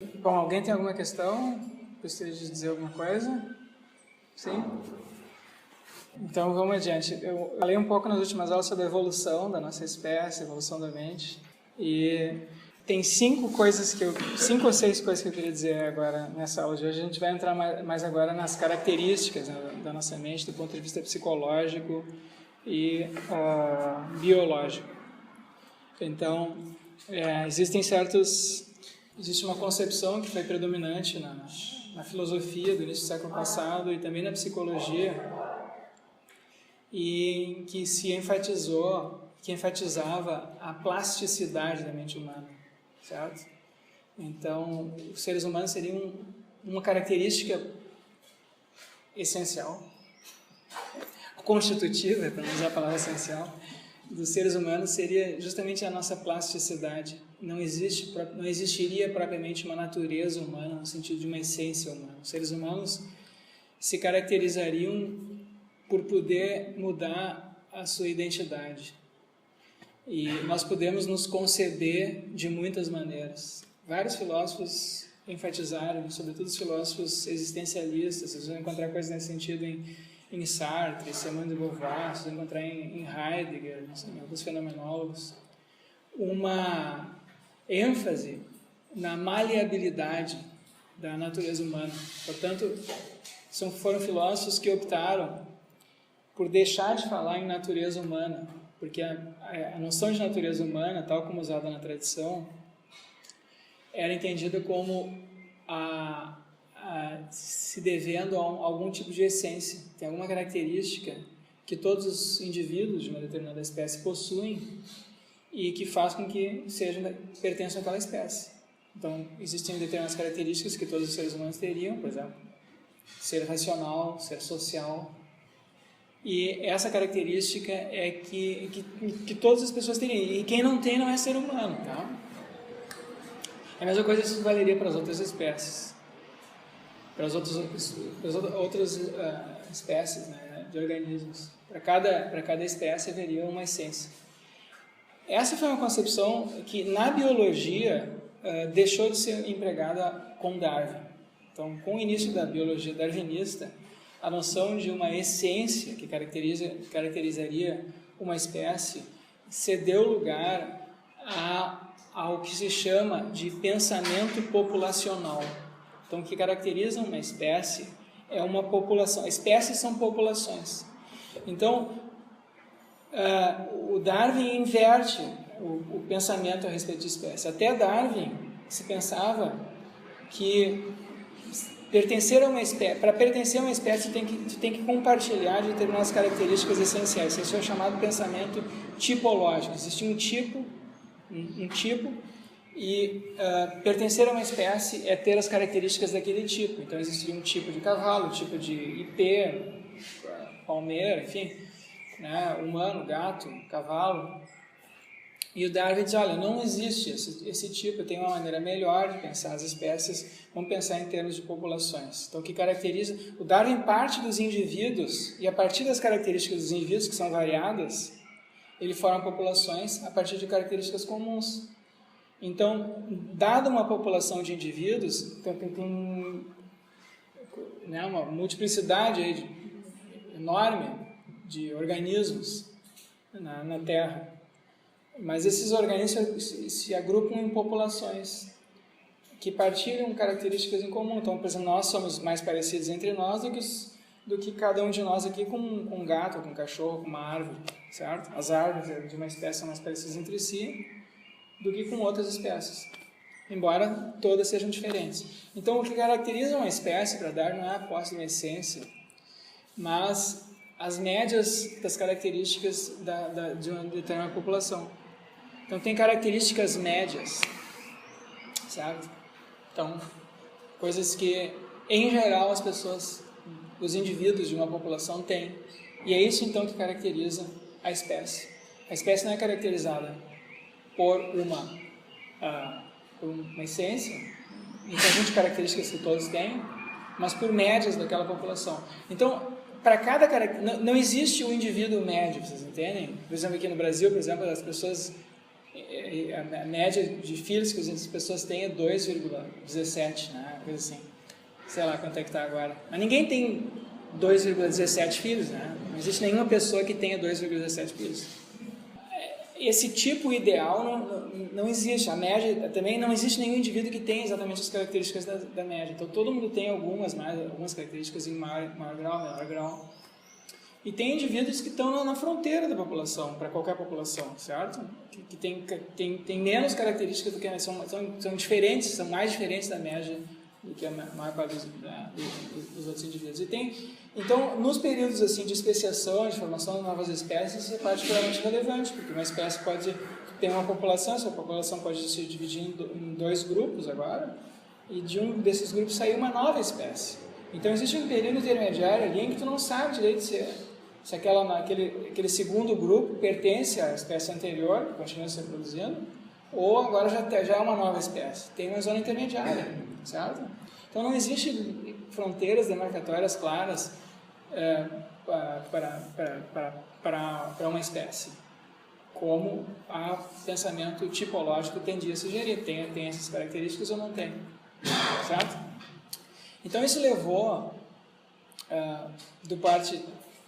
Bom, alguém tem alguma questão? Gostaria de dizer alguma coisa? Sim? Então vamos adiante. Eu falei um pouco nas últimas aulas sobre a evolução da nossa espécie, a evolução da mente, e tem cinco ou seis coisas que eu queria dizer agora nessa aula de hoje. A gente vai entrar mais agora nas características, né, da nossa mente do ponto de vista psicológico e biológico. Então, existe uma concepção que foi predominante na filosofia do início do século passado e também na psicologia, e que enfatizava a plasticidade da mente humana, certo? Então, os seres humanos seriam uma característica essencial, constitutiva, para não usar a palavra essencial, dos seres humanos seria justamente a nossa plasticidade. Não existiria propriamente uma natureza humana no sentido de uma essência humana. Os seres humanos se caracterizariam por poder mudar a sua identidade. E nós podemos nos conceber de muitas maneiras. Vários filósofos enfatizaram, sobretudo os filósofos existencialistas, vocês vão encontrar coisas nesse sentido em Sartre, Simone de Beauvoir, vocês vão encontrar em Heidegger, em alguns fenomenólogos, uma ênfase na maleabilidade da natureza humana. Portanto, foram filósofos que optaram por deixar de falar em natureza humana, porque a noção de natureza humana, tal como usada na tradição, era entendida como se devendo a algum tipo de essência. Tem alguma característica que todos os indivíduos de uma determinada espécie possuem e que faz com que pertençam àquela espécie. Então, existem determinadas características que todos os seres humanos teriam, por exemplo, ser racional, ser social. E essa característica é que todas as pessoas teriam. E quem não tem não é ser humano, tá? A mesma coisa isso valeria para as outras espécies. Para as outras espécies, né, de organismos. Para cada espécie haveria uma essência. Essa foi uma concepção que na biologia deixou de ser empregada com Darwin. Então, com o início da biologia darwinista, a noção de uma essência que caracterizaria uma espécie cedeu lugar ao que se chama de pensamento populacional. Então, o que caracteriza uma espécie é uma população. Espécies são populações. Então, o Darwin inverte o pensamento a respeito de espécie. Até Darwin se pensava que para pertencer a uma espécie, tu tem que compartilhar de determinadas características essenciais. Isso é o chamado pensamento tipológico. Existe um tipo, e pertencer a uma espécie é ter as características daquele tipo. Então, existiria um tipo de cavalo, um tipo de ipê, palmeira, enfim, né, humano, gato, cavalo. E o Darwin diz, olha, não existe esse tipo, tem uma maneira melhor de pensar as espécies, vamos pensar em termos de populações. Então, o que caracteriza... O Darwin parte dos indivíduos, e a partir das características dos indivíduos, que são variadas, ele forma populações a partir de características comuns. Então, dada uma população de indivíduos, então tem né, uma multiplicidade aí enorme de organismos na Terra. Mas esses organismos se agrupam em populações que partilham características em comum. Então, por exemplo, nós somos mais parecidos entre nós do que cada um de nós aqui com um gato, com um cachorro, com uma árvore, certo? As árvores de uma espécie são mais parecidas entre si do que com outras espécies, embora todas sejam diferentes. Então, o que caracteriza uma espécie, para dar, não é a posse de uma essência, mas as médias das características de uma determinada população. Então, tem características médias, certo? Então, coisas que, em geral, os indivíduos de uma população têm. E é isso, então, que caracteriza a espécie. A espécie não é caracterizada por uma essência, um conjunto de características que todos têm, mas por médias daquela população. Então, para cada característica, não existe um indivíduo médio, vocês entendem? Por exemplo, aqui no Brasil, por exemplo, as pessoas A média de filhos que as pessoas têm é 2,17, né? Coisa assim. Sei lá quanto é que está agora. Mas ninguém tem 2,17 filhos, né? Não existe nenhuma pessoa que tenha 2,17 filhos. Esse tipo ideal não existe. A média também não existe nenhum indivíduo que tenha exatamente as características da média. Então todo mundo tem algumas características em maior grau, menor grau. E tem indivíduos que estão na fronteira da população, para qualquer população, certo? Que tem menos características do que a são diferentes, são mais diferentes da média do que a maior parte dos outros indivíduos. Então, nos períodos assim de especiação, de formação de novas espécies, isso é particularmente relevante, porque uma espécie pode ter uma população, essa população pode se dividir em 2 grupos agora, e de um desses grupos sair uma nova espécie. Então, existe um período intermediário ali em que tu não sabe direito se aquele segundo grupo pertence à espécie anterior, que continua se reproduzindo, ou agora já é uma nova espécie. Tem uma zona intermediária, certo? Então não existe fronteiras demarcatórias claras para uma espécie, como o pensamento tipológico tendia a sugerir. Tem essas características ou não tem, certo? Então isso levou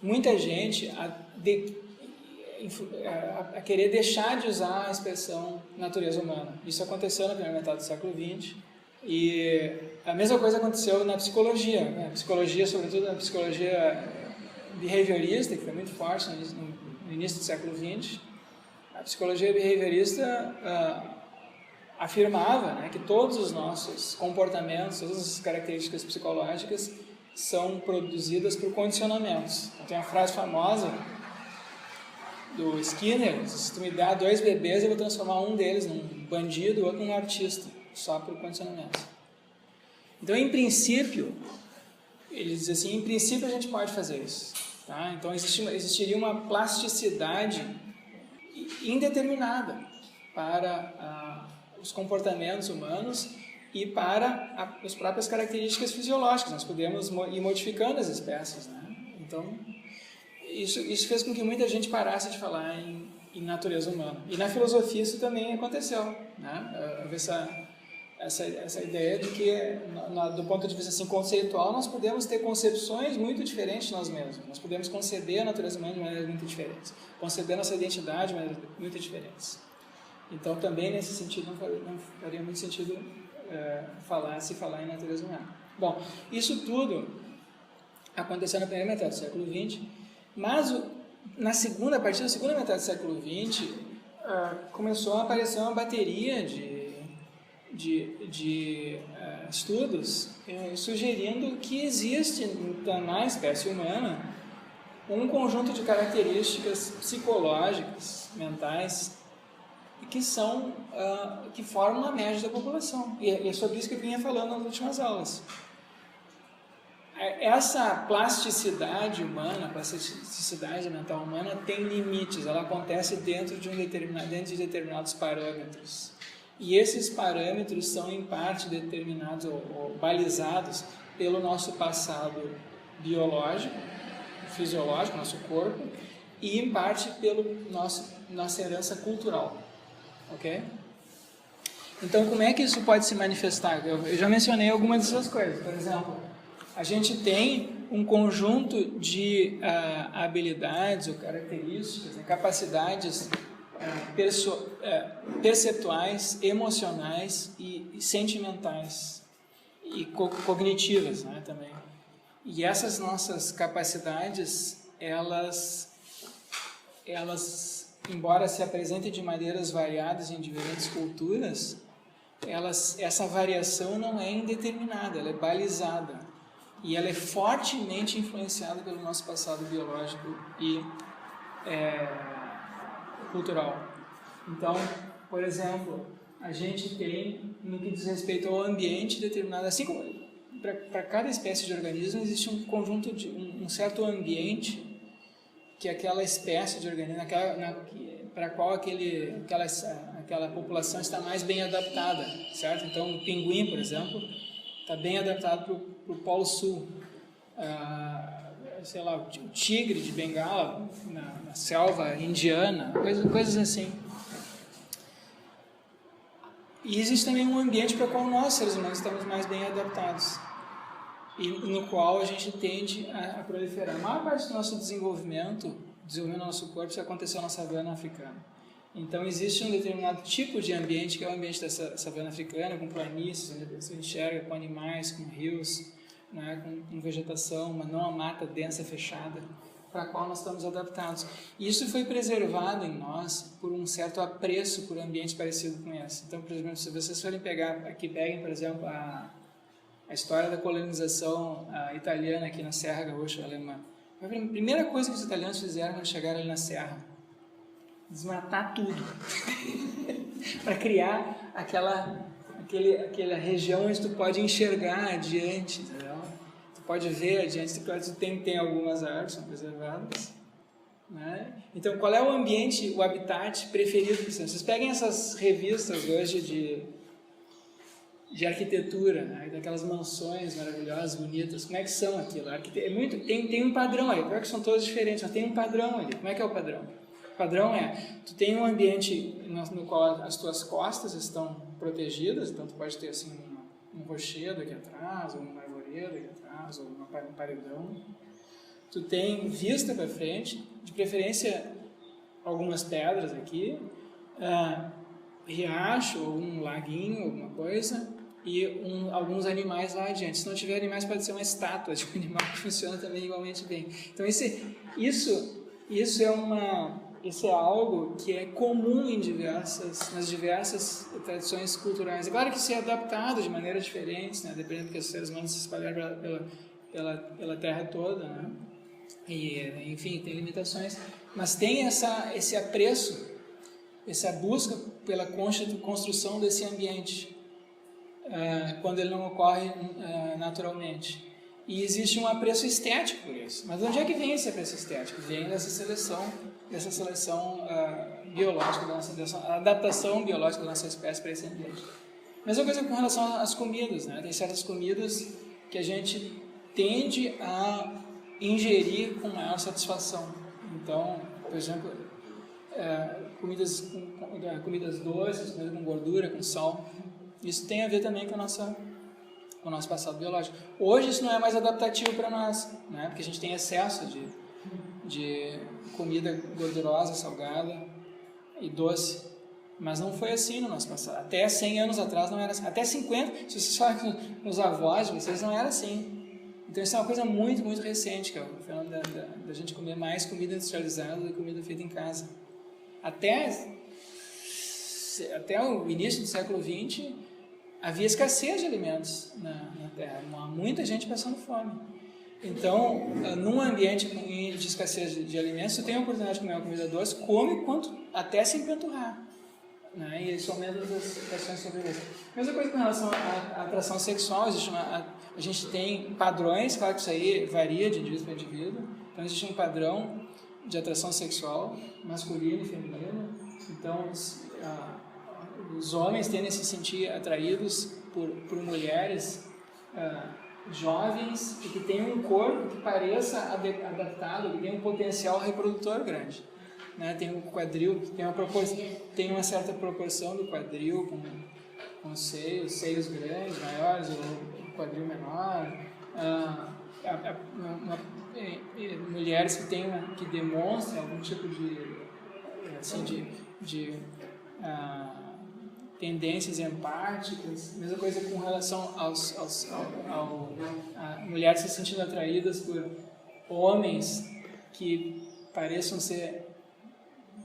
muita gente a querer deixar de usar a expressão natureza humana. Isso aconteceu na primeira metade do século XX e a mesma coisa aconteceu na psicologia, né? Psicologia, sobretudo na psicologia behaviorista, que foi muito forte no início do século XX. A psicologia behaviorista afirmava, né, que todos os nossos comportamentos, todas as características psicológicas são produzidas por condicionamentos. Então, tem a frase famosa do Skinner: se tu me dá 2 bebês, eu vou transformar um deles num bandido, o outro num artista, só por condicionamentos. Então, em princípio, ele diz assim, em princípio a gente pode fazer isso. Tá? Então, existiria uma plasticidade indeterminada para os comportamentos humanos e para as próprias características fisiológicas. Nós podemos ir modificando as espécies, né? Então, isso fez com que muita gente parasse de falar em natureza humana. E na filosofia isso também aconteceu, né? Essa ideia de que, do ponto de vista assim, conceitual, nós podemos ter concepções muito diferentes de nós mesmos. Nós podemos conceber a natureza humana de maneiras muito diferentes, conceber nossa identidade de maneiras muito diferentes. Então, também nesse sentido, não faria muito sentido se falar em natureza humana. Bom, isso tudo aconteceu na primeira metade do século XX, mas a partir da segunda metade do século XX, começou a aparecer uma bateria de estudos sugerindo que existe na espécie humana um conjunto de características psicológicas, mentais, que formam a média da população. E é sobre isso que eu vinha falando nas últimas aulas. Essa plasticidade humana, a plasticidade mental humana tem limites, ela acontece dentro de determinados parâmetros. E esses parâmetros são, em parte, determinados ou balizados pelo nosso passado biológico, fisiológico, nosso corpo, e, em parte, pela nossa herança cultural. Ok? Então, como é que isso pode se manifestar? Eu já mencionei algumas dessas coisas. Por exemplo, a gente tem um conjunto de habilidades ou características, capacidades perceptuais, emocionais e sentimentais e cognitivas, né, também. E essas nossas capacidades, elas embora se apresentem de maneiras variadas em diferentes culturas, essa variação não é indeterminada, ela é balizada. E ela é fortemente influenciada pelo nosso passado biológico e cultural. Então, por exemplo, a gente tem, no que diz respeito ao ambiente determinado, assim como para cada espécie de organismo existe um conjunto um certo ambiente que aquela espécie de organismo, para a qual aquela população está mais bem adaptada, certo? Então, o pinguim, por exemplo, está bem adaptado para o Polo Sul. Sei lá, o tigre de Bengala na selva indiana, coisas assim. E existe também um ambiente para o qual nós, seres humanos, estamos mais bem adaptados, e no qual a gente tende a proliferar. A maior parte do nosso desenvolvimento do nosso corpo, isso aconteceu na savana africana. Então, existe um determinado tipo de ambiente, que é o ambiente dessa savana africana, com planícies, onde você enxerga com animais, com rios, né, com vegetação, mas não a mata densa, fechada, para a qual nós estamos adaptados. E isso foi preservado em nós por um certo apreço por ambientes parecidos com esse. Então, por exemplo, se vocês forem peguem, por exemplo, a história da colonização italiana aqui na Serra Gaúcha Alemã. A primeira coisa que os italianos fizeram quando chegaram ali na Serra, desmatar tudo, para criar aquela região onde tu pode enxergar adiante, entendeu? Tu pode ver adiante, tu tem algumas árvores, são preservadas, né? Então, qual é o ambiente, o habitat preferido de vocês? Vocês peguem essas revistas hoje de arquitetura, né? Daquelas mansões maravilhosas, bonitas, como é que são aquilo? Tem um padrão aí, claro que são todas diferentes, mas tem um padrão ali. Como é que é o padrão? O padrão tu tem um ambiente no qual as tuas costas estão protegidas, então tu pode ter assim um rochedo aqui atrás, ou uma arvoredo aqui atrás, ou um paredão. Tu tem vista para frente, de preferência algumas pedras aqui, riacho, ou um laguinho, alguma coisa, e alguns animais lá adiante. Se não tiver animais, pode ser uma estátua de um animal que funciona também igualmente bem. Então isso é algo que é comum nas diversas tradições culturais. É claro que isso é adaptado de maneiras diferentes, né? Dependendo do que os seres humanos se espalharam pela Terra toda, né? E, enfim, tem limitações, mas tem esse apreço, essa busca pela construção desse ambiente, quando ele não ocorre naturalmente. E existe um apreço estético por isso. Mas de onde é que vem esse apreço estético? Vem dessa seleção biológica, dessa adaptação biológica da nossa espécie para esse ambiente. Mesma coisa com relação às comidas, né? Tem certas comidas que a gente tende a ingerir com maior satisfação. Então, por exemplo, comidas doces, comida com gordura, com sal, isso tem a ver também com o nosso passado biológico. Hoje isso não é mais adaptativo para nós, né? Porque a gente tem excesso de comida gordurosa, salgada e doce. Mas não foi assim no nosso passado. Até 100 anos atrás não era assim. Até 50, se vocês falam com os avós de vocês, não era assim. Então isso é uma coisa muito, muito recente, que é o fenômeno da gente comer mais comida industrializada do que comida feita em casa. Até o início do século XX, havia escassez de alimentos na Terra. Há muita gente passando fome. Então, num ambiente de escassez de alimentos, você tem a oportunidade de comer uma comida doce, come até se empanturrar, né? E isso aumenta as questões de sobrevivência. Mesma coisa com relação à atração sexual. A gente tem padrões, claro que isso aí varia de indivíduo para indivíduo. Então, existe um padrão de atração sexual masculino e feminino. Então, os homens tendem a se sentir atraídos por mulheres jovens e que tenham um corpo que pareça adaptado, que tenha um potencial reprodutor grande, né? Tem um quadril, tem uma certa proporção do quadril com seios grandes, maiores, ou quadril menor, mulheres que demonstram algum tipo de tendências empáticas. Mesma coisa com relação a mulheres se sentindo atraídas por homens que pareçam ser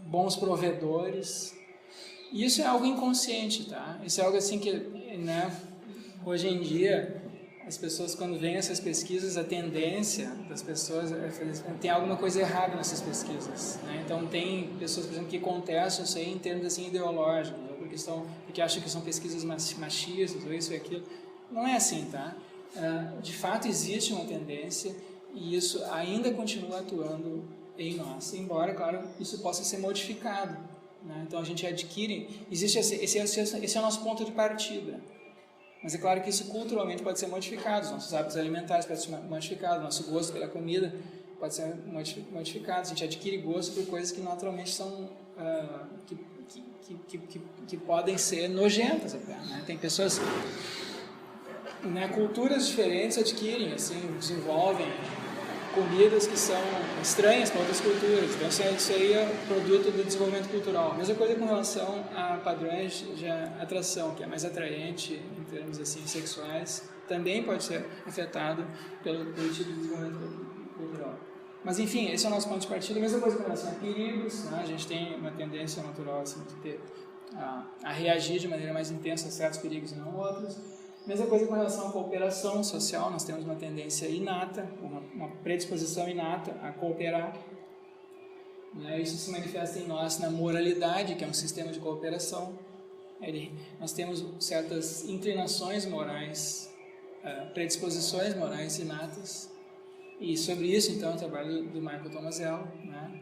bons provedores. E isso é algo inconsciente, tá? Isso é algo assim que, né, hoje em dia, as pessoas, quando veem essas pesquisas, a tendência das pessoas tem alguma coisa errada nessas pesquisas, né? Então tem pessoas, por exemplo, que contestam isso aí em termos assim ideológicos, porque acham que são pesquisas machistas, ou isso e aquilo. Não é assim, tá? De fato existe uma tendência e isso ainda continua atuando em nós, embora, claro, isso possa ser modificado, né? Então a gente adquire, esse é o nosso ponto de partida. Mas é claro que isso culturalmente pode ser modificado, os nossos hábitos alimentares podem ser modificados, nosso gosto pela comida pode ser modificado, a gente adquire gosto por coisas que naturalmente são, que podem ser nojentas até, né? Tem pessoas, né, culturas diferentes adquirem, assim, desenvolvem comidas que são estranhas para outras culturas. Então, isso aí é produto do desenvolvimento cultural. A mesma coisa com relação a padrões de atração, que é mais atraente em termos assim, sexuais, também pode ser afetado pelo tipo de desenvolvimento cultural. Mas, enfim, esse é o nosso ponto de partida. A mesma coisa com relação a perigos, né? A gente tem uma tendência natural assim, de ter, a reagir de maneira mais intensa a certos perigos e não outros. Mesma coisa com relação à cooperação social, nós temos uma tendência inata, uma predisposição inata a cooperar. Né? Isso se manifesta em nós na moralidade, que é um sistema de cooperação. Nós temos certas inclinações morais, predisposições morais inatas. E sobre isso, então, o trabalho do Michael Tomasello, né?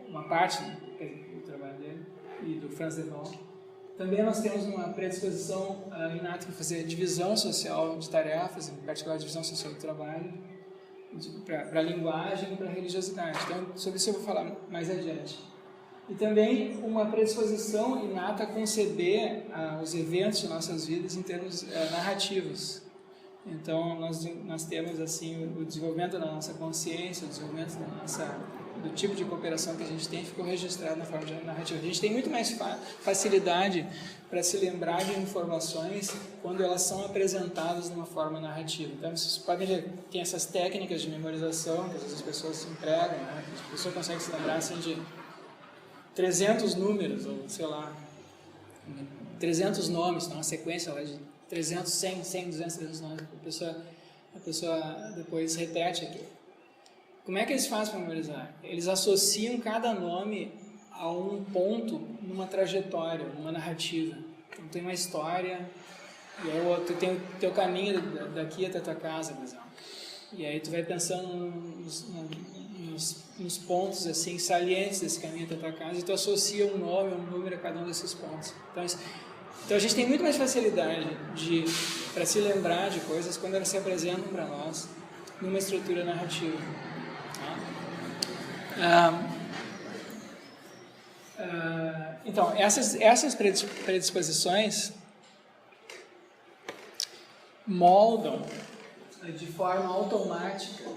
Uma parte do trabalho dele, e do Franz de Waal. Também nós temos uma predisposição inata para fazer divisão social de tarefas, em particular divisão social do trabalho, para a linguagem e para a religiosidade. Então, sobre isso eu vou falar mais adiante. E também uma predisposição inata a conceber os eventos de nossas vidas em termos narrativos. Então, nós temos assim o desenvolvimento da nossa consciência, o desenvolvimento do tipo de cooperação que a gente tem, ficou registrado na forma de narrativa. A gente tem muito mais facilidade para se lembrar de informações quando elas são apresentadas numa forma narrativa. Então, vocês podem ver, tem essas técnicas de memorização que às vezes as pessoas empregam, né? A pessoa consegue se lembrar assim, de 300 números, ou sei lá, 300 nomes, uma sequência lá de 300, 100, 200, 300 nomes. A pessoa depois repete aquilo. Como é que eles fazem para memorizar? Eles associam cada nome a um ponto numa trajetória, numa narrativa. Então tem uma história, e aí tu tem o teu caminho daqui até a tua casa, por exemplo. E aí tu vai pensando nos pontos assim, salientes desse caminho até a tua casa, e tu associa um nome, um número a cada um desses pontos. Então a gente tem muito mais facilidade para se lembrar de coisas quando elas se apresentam para nós numa estrutura narrativa. Então, essas predisposições moldam de forma automática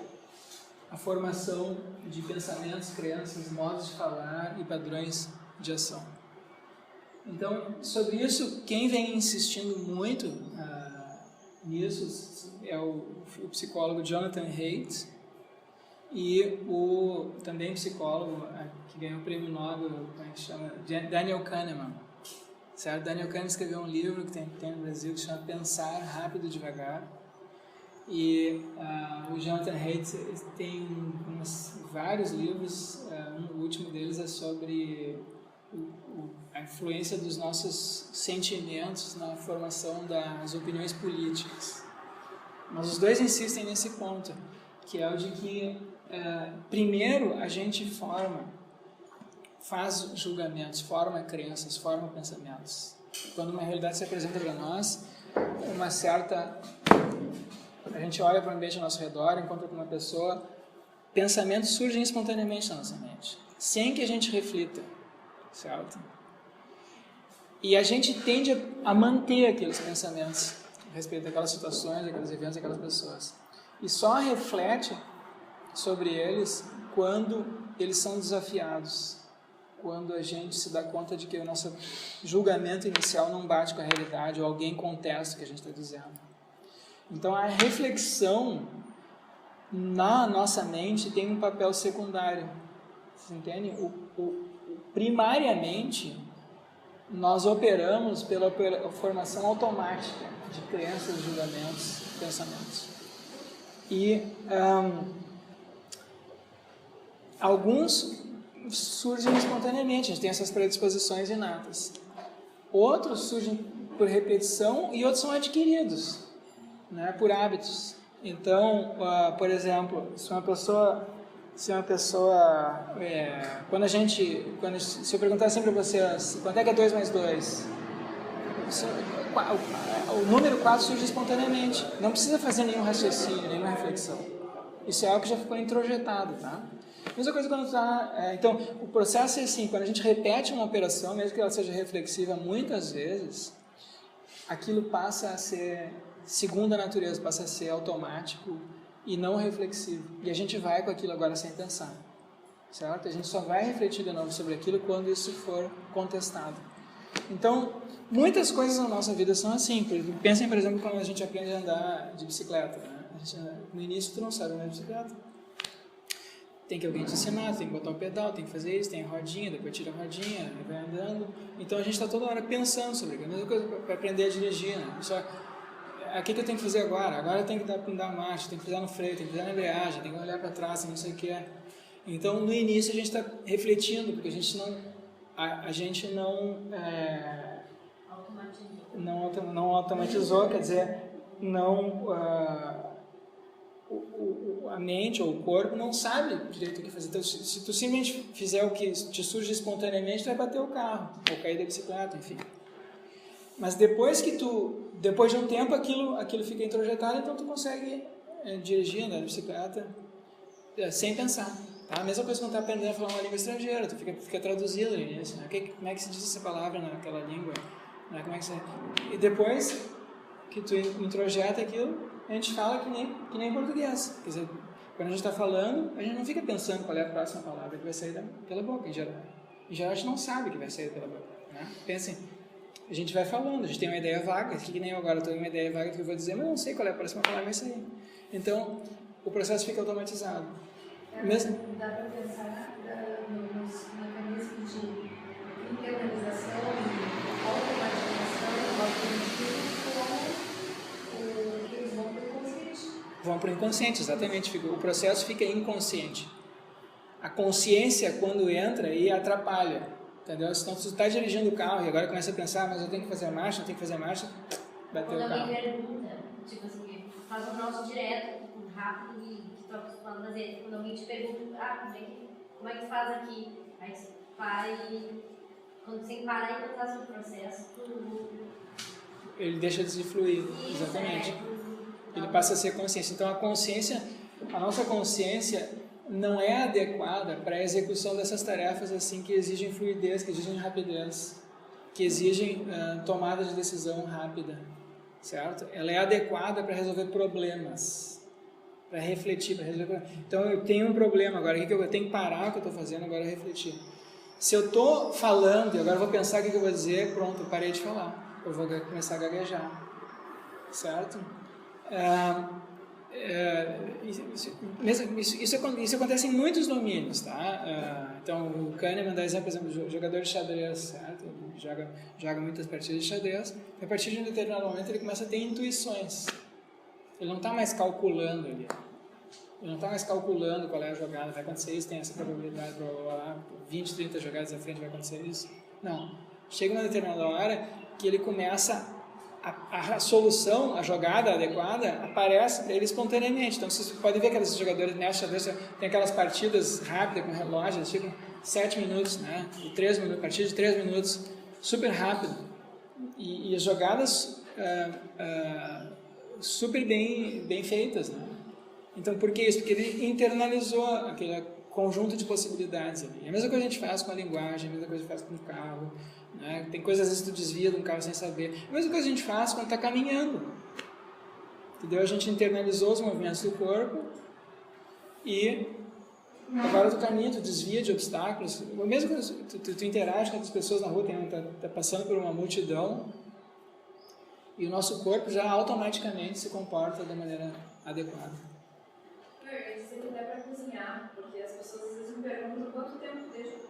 a formação de pensamentos, crenças, modos de falar e padrões de ação. Então, sobre isso, quem vem insistindo muito nisso é o psicólogo Jonathan Haidt e o também psicólogo que ganhou o prêmio Nobel, como é que chama? Daniel Kahneman. Certo? Daniel Kahneman escreveu um livro que tem no Brasil que se chama Pensar Rápido e Devagar. E o Jonathan Haidt tem vários livros, o último deles é sobre a influência dos nossos sentimentos na formação das opiniões políticas. Mas os dois insistem nesse ponto, que é o de que primeiro a gente faz julgamentos, forma crenças, forma pensamentos. Quando uma realidade se apresenta para nós, a gente olha para o ambiente ao nosso redor, encontra com uma pessoa, pensamentos surgem espontaneamente na nossa mente, sem que a gente reflita, certo? E a gente tende a manter aqueles pensamentos a respeito daquelas situações, daqueles eventos, daquelas pessoas. E só reflete sobre eles quando eles são desafiados, quando a gente se dá conta de que o nosso julgamento inicial não bate com a realidade ou alguém contesta o que a gente está dizendo. Então, a reflexão na nossa mente tem um papel secundário. Vocês entendem? Primariamente, nós operamos pela formação automática de crenças, julgamentos, pensamentos. E alguns surgem espontaneamente, a gente tem essas predisposições inatas. Outros surgem por repetição e outros são adquiridos, né, por hábitos. Então, por exemplo, se uma pessoa se eu perguntar sempre para vocês, quanto é que é 2 mais 2? O número 4 surge espontaneamente, não precisa fazer nenhum raciocínio, nenhuma reflexão. Isso é algo que já ficou introjetado, tá? Mesma coisa quando está... então, o processo é assim, quando a gente repete uma operação, mesmo que ela seja reflexiva muitas vezes, aquilo passa a ser segunda natureza, passa a ser automático e não reflexivo. E a gente vai com aquilo agora sem pensar, certo? A gente só vai refletir de novo sobre aquilo quando isso for contestado. Então, muitas coisas na nossa vida são assim. Pensem, por exemplo, quando a gente aprende a andar de bicicleta, né? No início tu não sabe andar de bicicleta. Tem que alguém te ensinar, tem que botar o pedal, tem que fazer isso, tem a rodinha, depois tira a rodinha, vai andando. Então a gente está toda hora pensando sobre aquilo. A mesma coisa para aprender a dirigir, né? Só, o que eu tenho que fazer agora? Agora eu tenho que dar marcha, tenho que pisar no freio, tenho que pisar na embreagem, tenho que olhar para trás, não sei o que é. Então no início a gente está refletindo, porque a gente não automatizou, quer dizer, a mente ou o corpo não sabe direito o que fazer. Então, se tu simplesmente fizer o que te surge espontaneamente, tu vai bater o carro, ou cair da bicicleta, enfim. Mas depois de um tempo, aquilo fica introjetado, então tu consegue dirigir, andar de bicicleta sem pensar. Tá? A mesma coisa quando tu está aprendendo a falar uma língua estrangeira, tu fica traduzindo no início. Né? Como é que se diz essa palavra naquela língua? Né? E depois que tu introjeta aquilo, a gente fala que nem português. Quer dizer, quando a gente está falando, a gente não fica pensando qual é a próxima palavra que vai sair pela boca, em geral. Em geral, a gente não sabe que vai sair pela boca. Né? Pensem, a gente vai falando, a gente tem uma ideia vaga, que nem eu agora estou com uma ideia vaga que eu vou dizer, mas eu não sei qual é a próxima palavra que vai sair. Então, o processo fica automatizado. Dá para pensar nos mecanismos de internalização, de automatização, eles vão para o inconsciente. Vão para o inconsciente, exatamente. O processo fica inconsciente. A consciência, quando entra, aí atrapalha. Entendeu? Então, se você está dirigindo o carro e agora começa a pensar, mas eu tenho que fazer marcha, bateu o carro. Quando alguém pergunta, tipo assim, faz um troço direto, rápido e que tu acostumado a fazer. Quando alguém te pergunta, como é que faz aqui? Aí você para e, quando você parar e pensar sobre o processo, ele deixa de fluir, exatamente. Ele passa a ser consciência. Então a nossa consciência não é adequada para a execução dessas tarefas assim que exigem fluidez, que exigem rapidez, que exigem tomada de decisão rápida, certo? Ela é adequada para resolver problemas, para refletir, para resolver problemas. Então eu tenho um problema agora, eu tenho que parar o que eu estou fazendo agora e refletir. Se eu estou falando e agora eu vou pensar o que eu vou dizer, pronto, eu parei de falar, eu vou começar a gaguejar, certo? Isso acontece em muitos domínios, tá? Então o Kahneman dá exemplo, por exemplo, jogador de xadrez, certo? Ele joga muitas partidas de xadrez, e a partir de um determinado momento ele começa a ter intuições. Ele não está mais calculando ele não está mais calculando qual é a jogada, vai acontecer isso, tem essa probabilidade, 20, 30 jogadas à frente vai acontecer isso. Não. Chega uma determinada hora que ele começa a solução, a jogada adequada, aparece para ele espontaneamente. Então, vocês podem ver que aqueles jogadores nessa xadrez tem aquelas partidas rápidas com relógio, eles ficam 7 minutos, né? 3 minutos, partida de 3 minutos, super rápido. E as jogadas super bem feitas, né? Então, por que isso? Porque ele internalizou aquele conjunto de possibilidades ali. A mesma coisa a gente faz com a linguagem, a mesma coisa a gente faz com o carro, né? Tem coisas, às vezes, tu desvia de um carro sem saber. A mesma coisa a gente faz quando está caminhando. Entendeu? A gente internalizou os movimentos do corpo e agora tu caminha, tu desvia de obstáculos. A mesma coisa, tu interage com outras pessoas na rua, tá passando por uma multidão e o nosso corpo já automaticamente se comporta da maneira adequada. Se não der para cozinhar, porque as pessoas às vezes me perguntam quanto tempo deixa.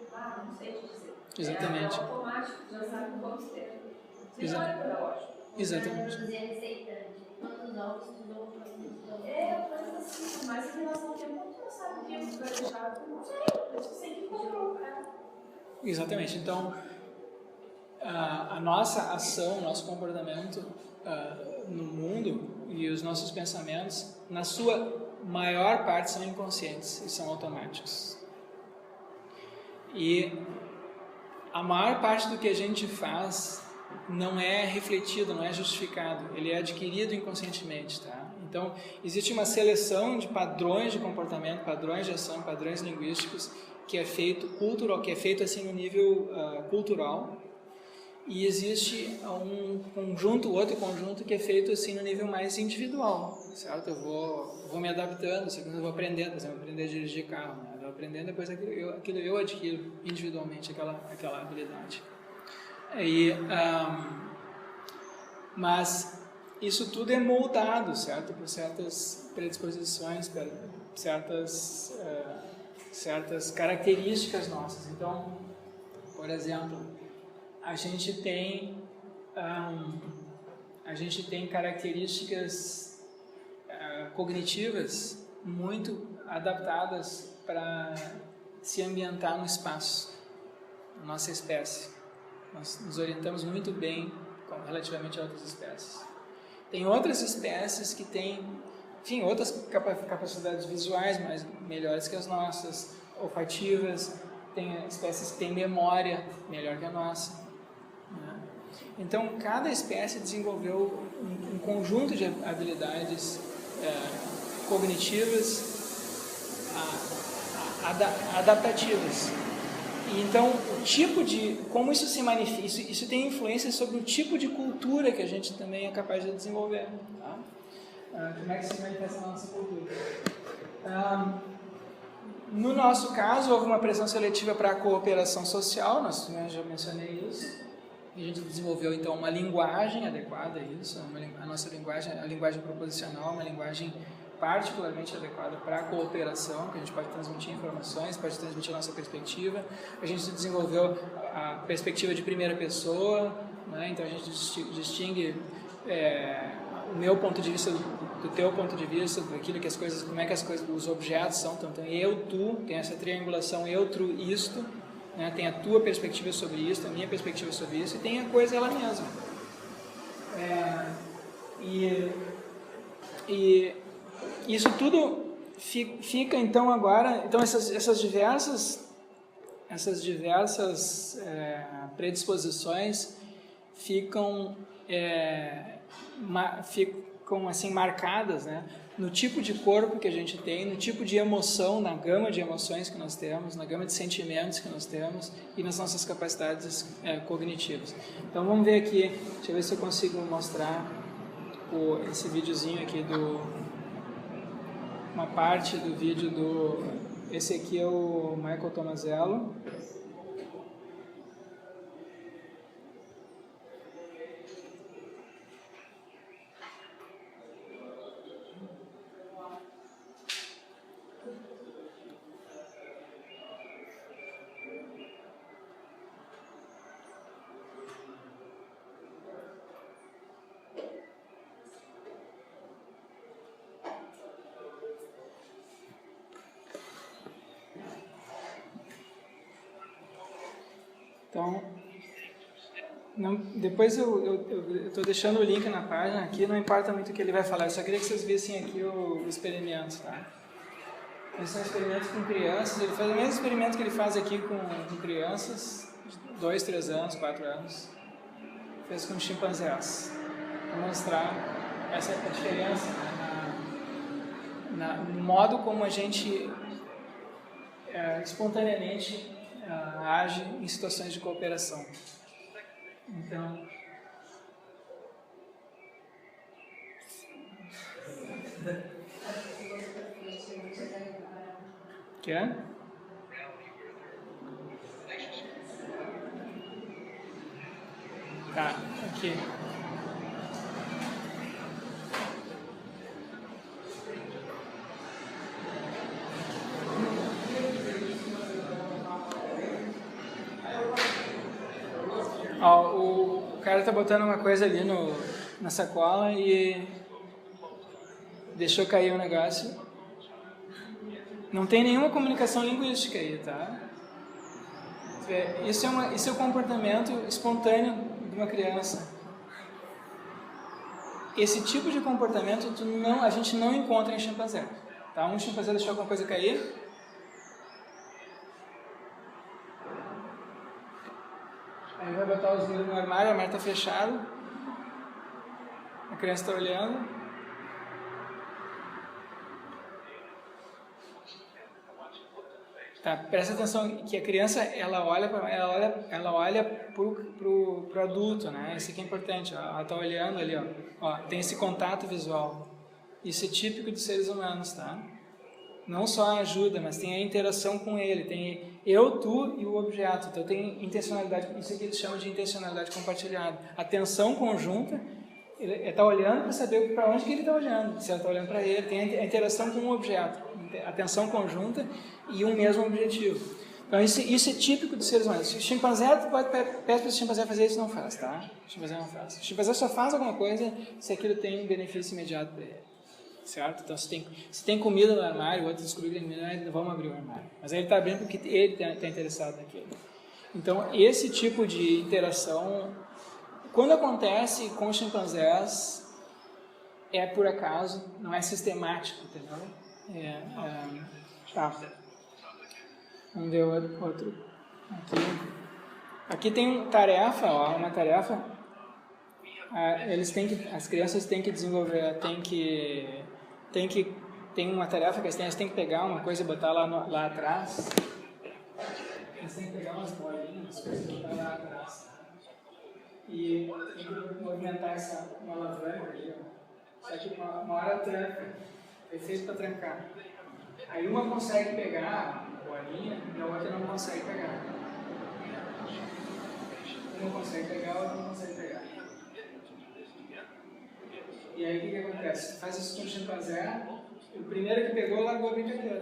Não sei te dizer. Exatamente. É automático, já sabe quanto tempo. Você olha para a loja. Exatamente. Fazer a receita de quantos ovos tu usou, quantos mas assim, mas em relação ao tempo, tu não sabe o tempo que vai deixar. Eu não sei, eu sei que comprou. Exatamente. Então, a nossa ação, nosso comportamento no mundo e os nossos pensamentos, na sua maior parte, são inconscientes e são automáticos. E a maior parte do que a gente faz não é refletido, não é justificado, ele é adquirido inconscientemente, tá? Então, existe uma seleção de padrões de comportamento, padrões de ação, padrões linguísticos que é feito cultural, que é feito assim no nível cultural, e existe outro conjunto que é feito assim no nível mais individual, certo? Eu vou me adaptando, eu vou aprendendo, por exemplo, aprender a dirigir carro, né? Eu vou aprendendo, depois aquilo eu adquiro individualmente aquela habilidade. Mas isso tudo é moldado, certo? Por certas predisposições, por certas características nossas. Então, por exemplo, a gente tem características cognitivas muito adaptadas para se ambientar no espaço, a nossa espécie. Nós nos orientamos muito bem relativamente a outras espécies. Tem outras espécies que têm, enfim, outras capacidades visuais melhores que as nossas, olfativas, tem espécies que têm memória melhor que a nossa, né? Então, cada espécie desenvolveu um conjunto de habilidades cognitivas adaptativas. E então, como isso se manifesta, isso tem influência sobre o tipo de cultura que a gente também é capaz de desenvolver. Tá? Como é que se manifesta na nossa cultura? No nosso caso, houve uma pressão seletiva para a cooperação social, eu já mencionei isso. A gente desenvolveu, então, uma linguagem adequada a isso. A nossa linguagem, a linguagem proposicional, uma linguagem particularmente adequada para a cooperação, que a gente pode transmitir informações, pode transmitir a nossa perspectiva. A gente desenvolveu a perspectiva de primeira pessoa, né? Então a gente distingue o meu ponto de vista do teu ponto de vista, daquilo que as coisas, como é que os objetos são. Então eu, tu, tem essa triangulação eu, tu, isto, né? Tem a tua perspectiva sobre isso, a minha perspectiva sobre isso, e tem a coisa ela mesma. E isso tudo fica então agora, então essas diversas predisposições ficam assim marcadas, né, no tipo de corpo que a gente tem, no tipo de emoção, na gama de emoções que nós temos, na gama de sentimentos que nós temos e nas nossas capacidades cognitivas. Então vamos ver aqui, deixa eu ver se eu consigo mostrar esse videozinho aqui uma parte do vídeo esse aqui é o Michael Tomazello. Então, depois eu estou deixando o link na página aqui, não importa muito o que ele vai falar, eu só queria que vocês vissem aqui o experimento, tá? Esses são experimentos com crianças, ele faz o mesmo experimento que ele faz aqui com crianças, de 2, 3 anos, 4 anos, fez com chimpanzés, para mostrar essa diferença, né, no modo como a gente espontaneamente age em situações de cooperação. Então, quer? Tá, aqui. Ó, o cara tá botando uma coisa ali na sacola e deixou cair o negócio. Não tem nenhuma comunicação linguística aí, tá? Isso é o comportamento espontâneo de uma criança. Esse tipo de comportamento a gente não encontra em chimpanzé. Tá? Um chimpanzé deixou alguma coisa cair. Aí vai botar os livros no armário, o armário está fechado. A criança está olhando. Tá, presta atenção que a criança ela olha pro adulto, né? Isso aqui é importante. Ó. Ela tá olhando ali, ó, tem esse contato visual. Isso é típico dos seres humanos, tá? Não só a ajuda, mas tem a interação com ele. Tem eu, tu e o objeto. Então tem intencionalidade. Isso aqui eles chamam de intencionalidade compartilhada. Atenção conjunta. Ele está olhando para saber para onde que ele está olhando. Se ela está olhando para ele, tem a interação com o objeto, atenção conjunta e um mesmo objetivo. Então isso é típico dos seres humanos. O chimpanzé, tu pede para o chimpanzé fazer isso, não faz, tá? O chimpanzé não faz. O chimpanzé só faz alguma coisa se aquilo tem um benefício imediato para ele, certo? Então se tem comida no armário, o outro descobriu que não vamos abrir o armário. Mas aí ele está abrindo porque ele está interessado naquilo. Então esse tipo de interação, quando acontece com os chimpanzés, é por acaso, não é sistemático, entendeu? Tá. Vamos ver outro. Aqui tem tarefa, ó, uma tarefa. As crianças têm que desenvolver, tem uma tarefa que eles têm que pegar uma coisa e botar lá atrás. Eles têm que pegar umas bolinhas, coisas e botar lá atrás. E tem que movimentar uma alavanca ali, ó. Só que uma hora tranca, é feito para trancar. Aí uma consegue pegar a bolinha e a outra não consegue pegar. Uma consegue pegar, a outra não consegue pegar. E aí o que acontece? Faz isso com o chimpanzé, o primeiro que pegou largou a brincadeira.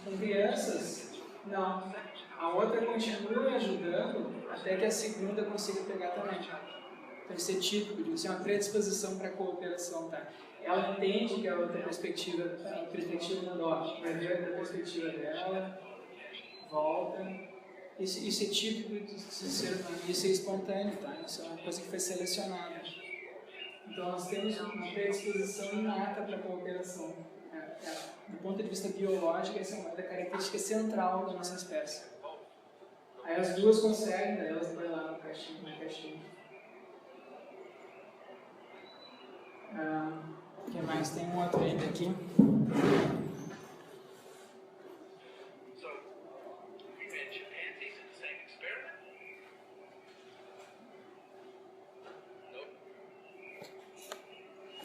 Com crianças, não. A outra continua ajudando até que a segunda consiga pegar também. Então isso é típico, isso é uma predisposição para a cooperação, tá? Ela entende que a outra perspectiva mudou, vai ver a perspectiva dela, volta. Isso é típico do ser humano, isso é espontâneo, tá? Isso é uma coisa que foi selecionada. Então nós temos uma predisposição inata para a cooperação. Do ponto de vista biológico, essa é uma característica central da nossa espécie. Aí as duas conseguem, daí elas põem lá no caixinho. O que mais? Tem um outro ainda aqui.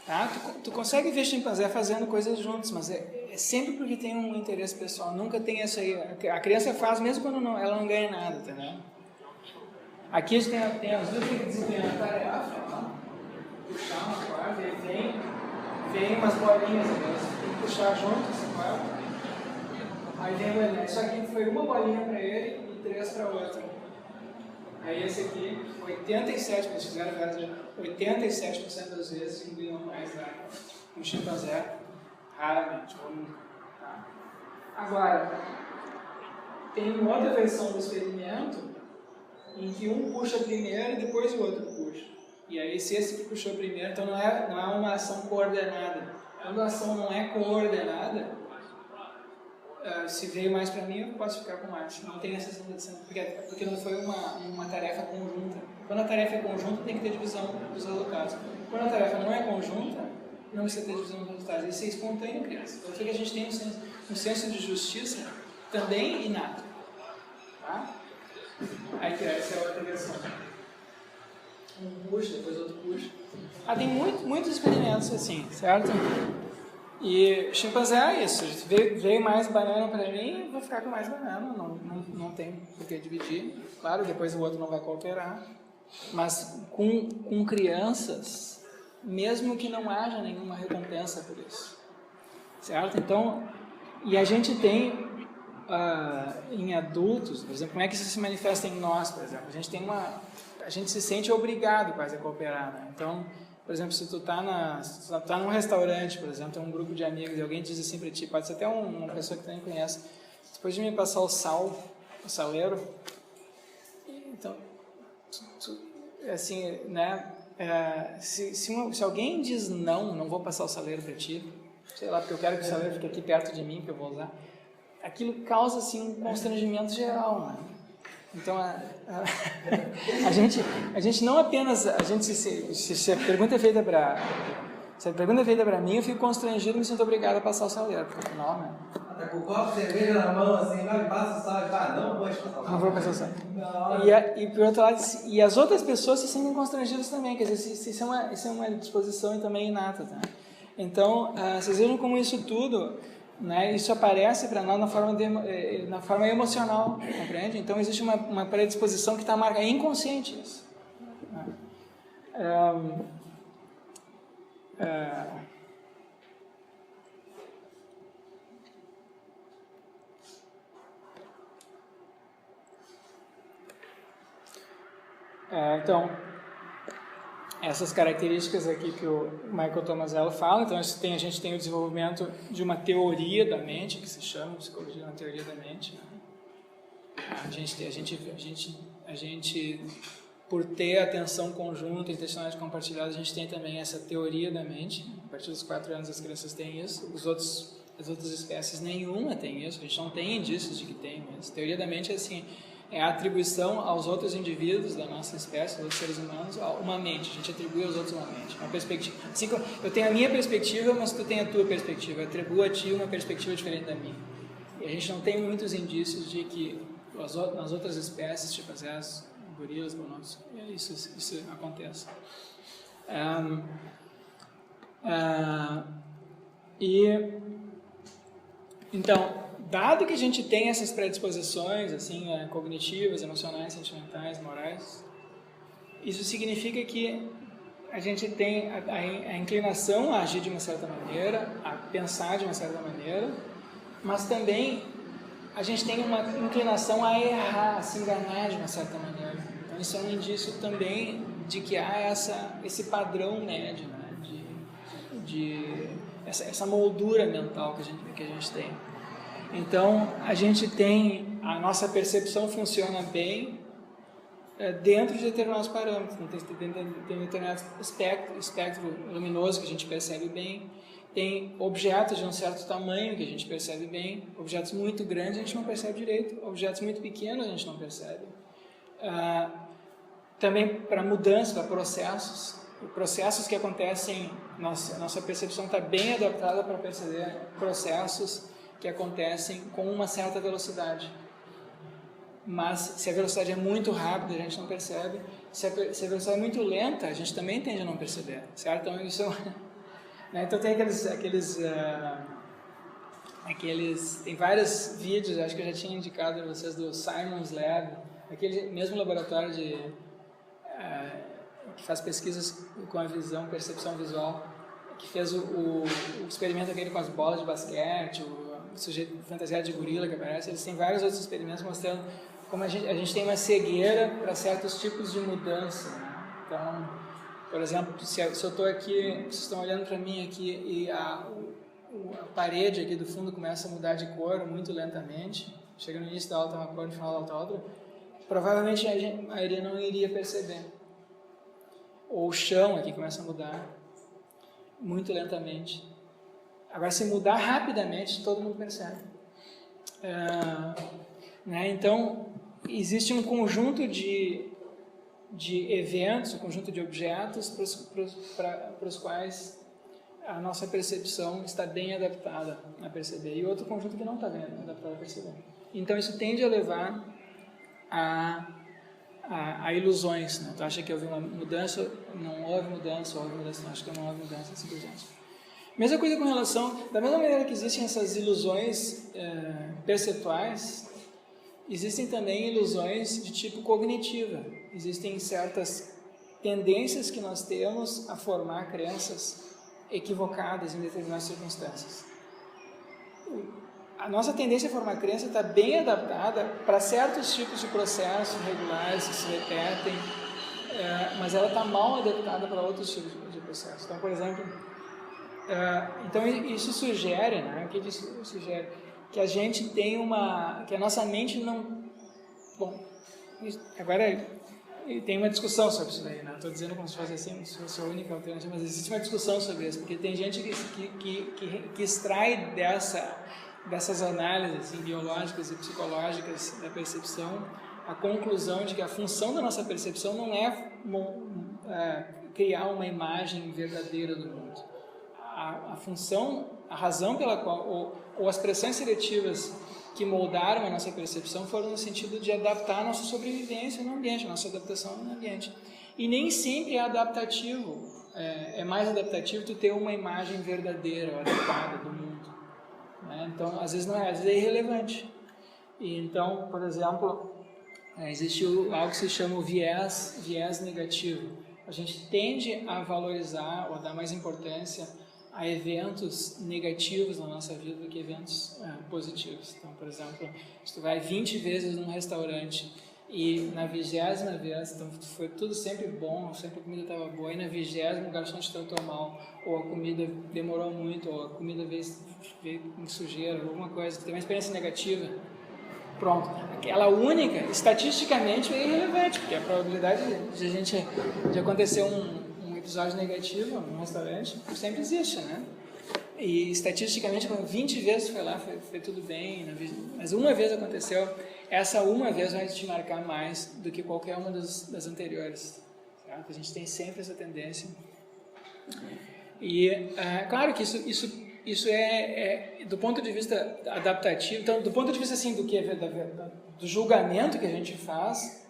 Tá? Tu consegue ver chimpanzé fazendo coisas juntos, mas é sempre porque tem um interesse pessoal. Nunca tem isso aí. A criança faz mesmo quando ela não ganha nada, entendeu? Aqui a gente tem as duas que desempenham a tarefa, ó. Puxar uma corda, e vem umas bolinhas, tem que puxar junto essa corda. Aí vem o Enem. Isso aqui foi uma bolinha para ele e 3 para outra. Aí esse aqui, 87% das vezes engoliam mais um chimpanzé, raramente, ou nunca. Tá? Agora, tem uma outra versão do experimento em que um puxa primeiro e depois o outro puxa. E aí, se esse que puxou primeiro, então não é uma ação coordenada. Quando a ação não é coordenada, se veio mais para mim, eu posso ficar com mais. Não tem essa sensação, porque não foi uma tarefa conjunta. Quando a tarefa é conjunta, tem que ter divisão dos resultados. Quando a tarefa não é conjunta, não precisa ter divisão dos resultados. Isso é espontâneo, criança. Então, que a gente tem um senso de justiça também inato. Tá? Aí, essa é a outra versão. Um puxa, depois outro puxa. Tem muitos experimentos assim, certo? E chimpanzé é isso, veio mais banana para mim, eu vou ficar com mais banana, não tem por que dividir. Claro, depois o outro não vai cooperar. Mas com crianças, mesmo que não haja nenhuma recompensa por isso. Certo? Então, e a gente tem em adultos, por exemplo, como é que isso se manifesta em nós, por exemplo? A gente se sente obrigado quase a cooperar, né? Então, por exemplo, se tu está num restaurante, por exemplo, tem um grupo de amigos e alguém diz assim para ti, pode ser até uma pessoa que tu nem conhece, depois de me passar o saleiro, então, assim, né, se alguém diz não vou passar o saleiro para ti, sei lá, porque eu quero que o saleiro fique aqui perto de mim, que eu vou usar, aquilo causa, assim, um constrangimento geral, né? Então, a gente não apenas, se a pergunta é feita Se a pergunta é feita para mim, eu fico constrangido e me sinto obrigado a passar o salgueiro, porque afinal, né? Tá com o copo de cerveja na mão, assim, vai, passa o sal e fala, não pode passar o sal. Não vou passar o salgueiro. E por outro lado, e as outras pessoas se sentem constrangidas também, quer dizer, isso é uma disposição também inata, tá? Então, vocês vejam como isso tudo, né, isso aparece para nós na forma emocional, compreende? Então, existe uma predisposição que está marcada, é inconsciente isso. Então, essas características aqui que o Michael Tomasello fala, então a gente tem o desenvolvimento de uma teoria da mente, que se chama psicologia uma teoria da mente. Né? A gente, por ter atenção conjunta, intencionalidade compartilhada, a gente tem também essa teoria da mente. A partir dos 4 anos as crianças têm isso, as outras espécies nenhuma tem isso, a gente não tem indícios de que tem isso. A teoria da mente é assim, é a atribuição aos outros indivíduos da nossa espécie, aos outros seres humanos, uma mente. A gente atribui aos outros uma mente, uma perspectiva. Assim, eu tenho a minha perspectiva, mas tu tem a tua perspectiva. Eu atribuo a ti uma perspectiva diferente da minha. E a gente não tem muitos indícios de que nas outras espécies, tipo as gorilas, bonobos, isso acontece. Então, dado que a gente tem essas predisposições assim, cognitivas, emocionais, sentimentais, morais, isso significa que a gente tem a inclinação a agir de uma certa maneira, a pensar de uma certa maneira, mas também a gente tem uma inclinação a errar, a se enganar de uma certa maneira. Então, isso é um indício também de que há esse padrão médio, né, essa moldura mental que a gente tem. Então, a gente tem, a nossa percepção funciona bem dentro de determinados parâmetros, tem determinado espectro luminoso que a gente percebe bem, tem objetos de um certo tamanho que a gente percebe bem, objetos muito grandes a gente não percebe direito, objetos muito pequenos a gente não percebe. Também para mudanças, para processos que acontecem, nossa percepção está bem adaptada para perceber processos que acontecem com uma certa velocidade. Mas se a velocidade é muito rápida, a gente não percebe. Se a velocidade é muito lenta, a gente também tende a não perceber, certo? Então, isso... Né? Então, tem tem vários vídeos, acho que eu já tinha indicado para vocês, do Simon's Lab, aquele mesmo laboratório que faz pesquisas com a percepção visual, que fez o experimento aquele com as bolas de basquete, o sujeito fantasiado de gorila que aparece. Eles têm vários outros experimentos mostrando como a gente tem uma cegueira para certos tipos de mudança. Né? Então, por exemplo, se eu estou aqui, vocês estão olhando para mim aqui e a parede aqui do fundo começa a mudar de cor muito lentamente, chega no início da aula está uma cor, no final da aula está outra, provavelmente a maioria não iria perceber. Ou o chão aqui começa a mudar muito lentamente. Agora, se mudar rapidamente, todo mundo percebe. Né? Então, existe um conjunto de eventos, um conjunto de objetos para os quais a nossa percepção está bem adaptada a perceber, e outro conjunto que não está bem adaptado a perceber. Então, isso tende a levar a ilusões. Né? Tu acha que houve uma mudança, não houve mudança, não, acho que não houve mudança, simplesmente. Mesma coisa com relação, da mesma maneira que existem essas ilusões perceptuais, existem também ilusões de tipo cognitiva. Existem certas tendências que nós temos a formar crenças equivocadas em determinadas circunstâncias. A nossa tendência a formar crença está bem adaptada para certos tipos de processos regulares que se repetem, mas ela está mal adaptada para outros tipos de processos. Então, por exemplo, então isso sugere, né? O que isso sugere? Que a gente tem que a nossa mente não... Bom, agora tem uma discussão sobre isso daí, né? Estou dizendo como se fosse assim, se fosse a única alternativa, mas existe uma discussão sobre isso, porque tem gente que extrai dessas análises assim, biológicas e psicológicas da percepção a conclusão de que a função da nossa percepção não é criar uma imagem verdadeira do mundo. a função, a razão pela qual, ou as pressões seletivas que moldaram a nossa percepção foram no sentido de adaptar a nossa sobrevivência no ambiente, a nossa adaptação no ambiente. E nem sempre é adaptativo, é mais adaptativo tu ter uma imagem verdadeira, ou adequada do mundo. Né? Então, às vezes não é, às vezes é irrelevante. E então, por exemplo, existe algo que se chama o viés negativo. A gente tende a valorizar ou a dar mais importância a eventos negativos na nossa vida do que eventos positivos. Então, por exemplo, se tu vai 20 vezes num restaurante e na 20ª vez, então foi tudo sempre bom, sempre a comida estava boa, e na 20ª o garçom te tratou mal, ou a comida demorou muito, ou a comida veio com sujeira, alguma coisa, tu tem uma experiência negativa, pronto. Aquela única, estatisticamente, é irrelevante, porque a probabilidade de acontecer um episódio negativo num restaurante sempre existe, né? E estatisticamente, 20 vezes foi lá, foi tudo bem, mas uma vez aconteceu, essa uma vez vai te marcar mais do que qualquer uma das anteriores, certo? A gente tem sempre essa tendência. E, claro que isso é do ponto de vista adaptativo, então, do ponto de vista assim, do julgamento que a gente faz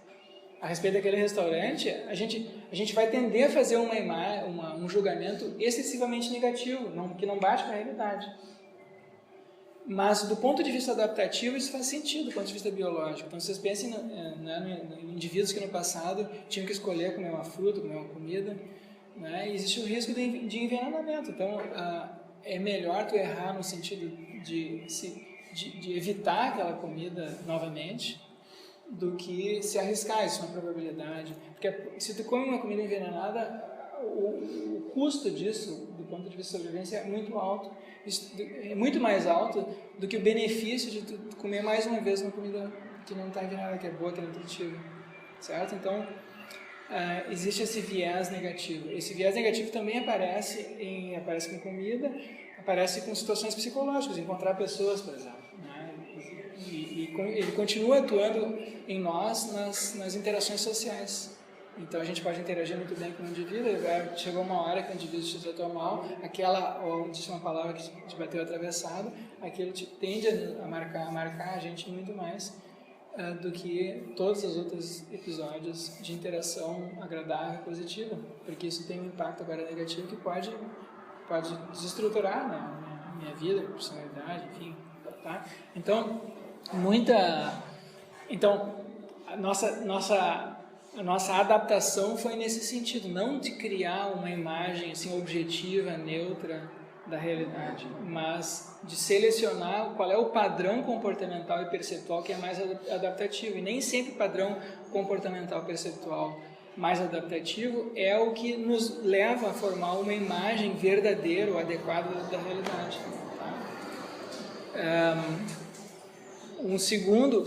a respeito daquele restaurante, a gente vai tender a fazer um julgamento excessivamente negativo, que não bate com a realidade. Mas, do ponto de vista adaptativo, isso faz sentido, do ponto de vista biológico. Então, vocês pensem em indivíduos que no passado tinham que escolher comer uma fruta, comer uma comida, né? E existe o risco de envenenamento. Então, é melhor tu errar no sentido de evitar aquela comida novamente, do que se arriscar, isso é uma probabilidade. Porque se tu come uma comida envenenada, o custo disso, do ponto de vista de sobrevivência, é muito alto. É muito mais alto do que o benefício de tu comer mais uma vez uma comida que não está envenenada, que é boa, que é nutritiva. Certo? Então, existe esse viés negativo. Esse viés negativo também aparece com comida, aparece com situações psicológicas, encontrar pessoas, por exemplo. Né? E ele continua atuando em nós nas interações sociais. Então a gente pode interagir muito bem com o indivíduo, chegou uma hora que o indivíduo te tratou mal, ou disse uma palavra que te bateu atravessado, aquilo tende a marcar a gente muito mais do que todos os outros episódios de interação agradável e positiva, porque isso tem um impacto agora negativo que pode desestruturar, né, a minha vida, a personalidade, enfim. Tá? Então, a nossa adaptação foi nesse sentido, não de criar uma imagem assim, objetiva, neutra da realidade, mas de selecionar qual é o padrão comportamental e perceptual que é mais adaptativo. E nem sempre o padrão comportamental perceptual mais adaptativo é o que nos leva a formar uma imagem verdadeira ou adequada da realidade. Tá? Um segundo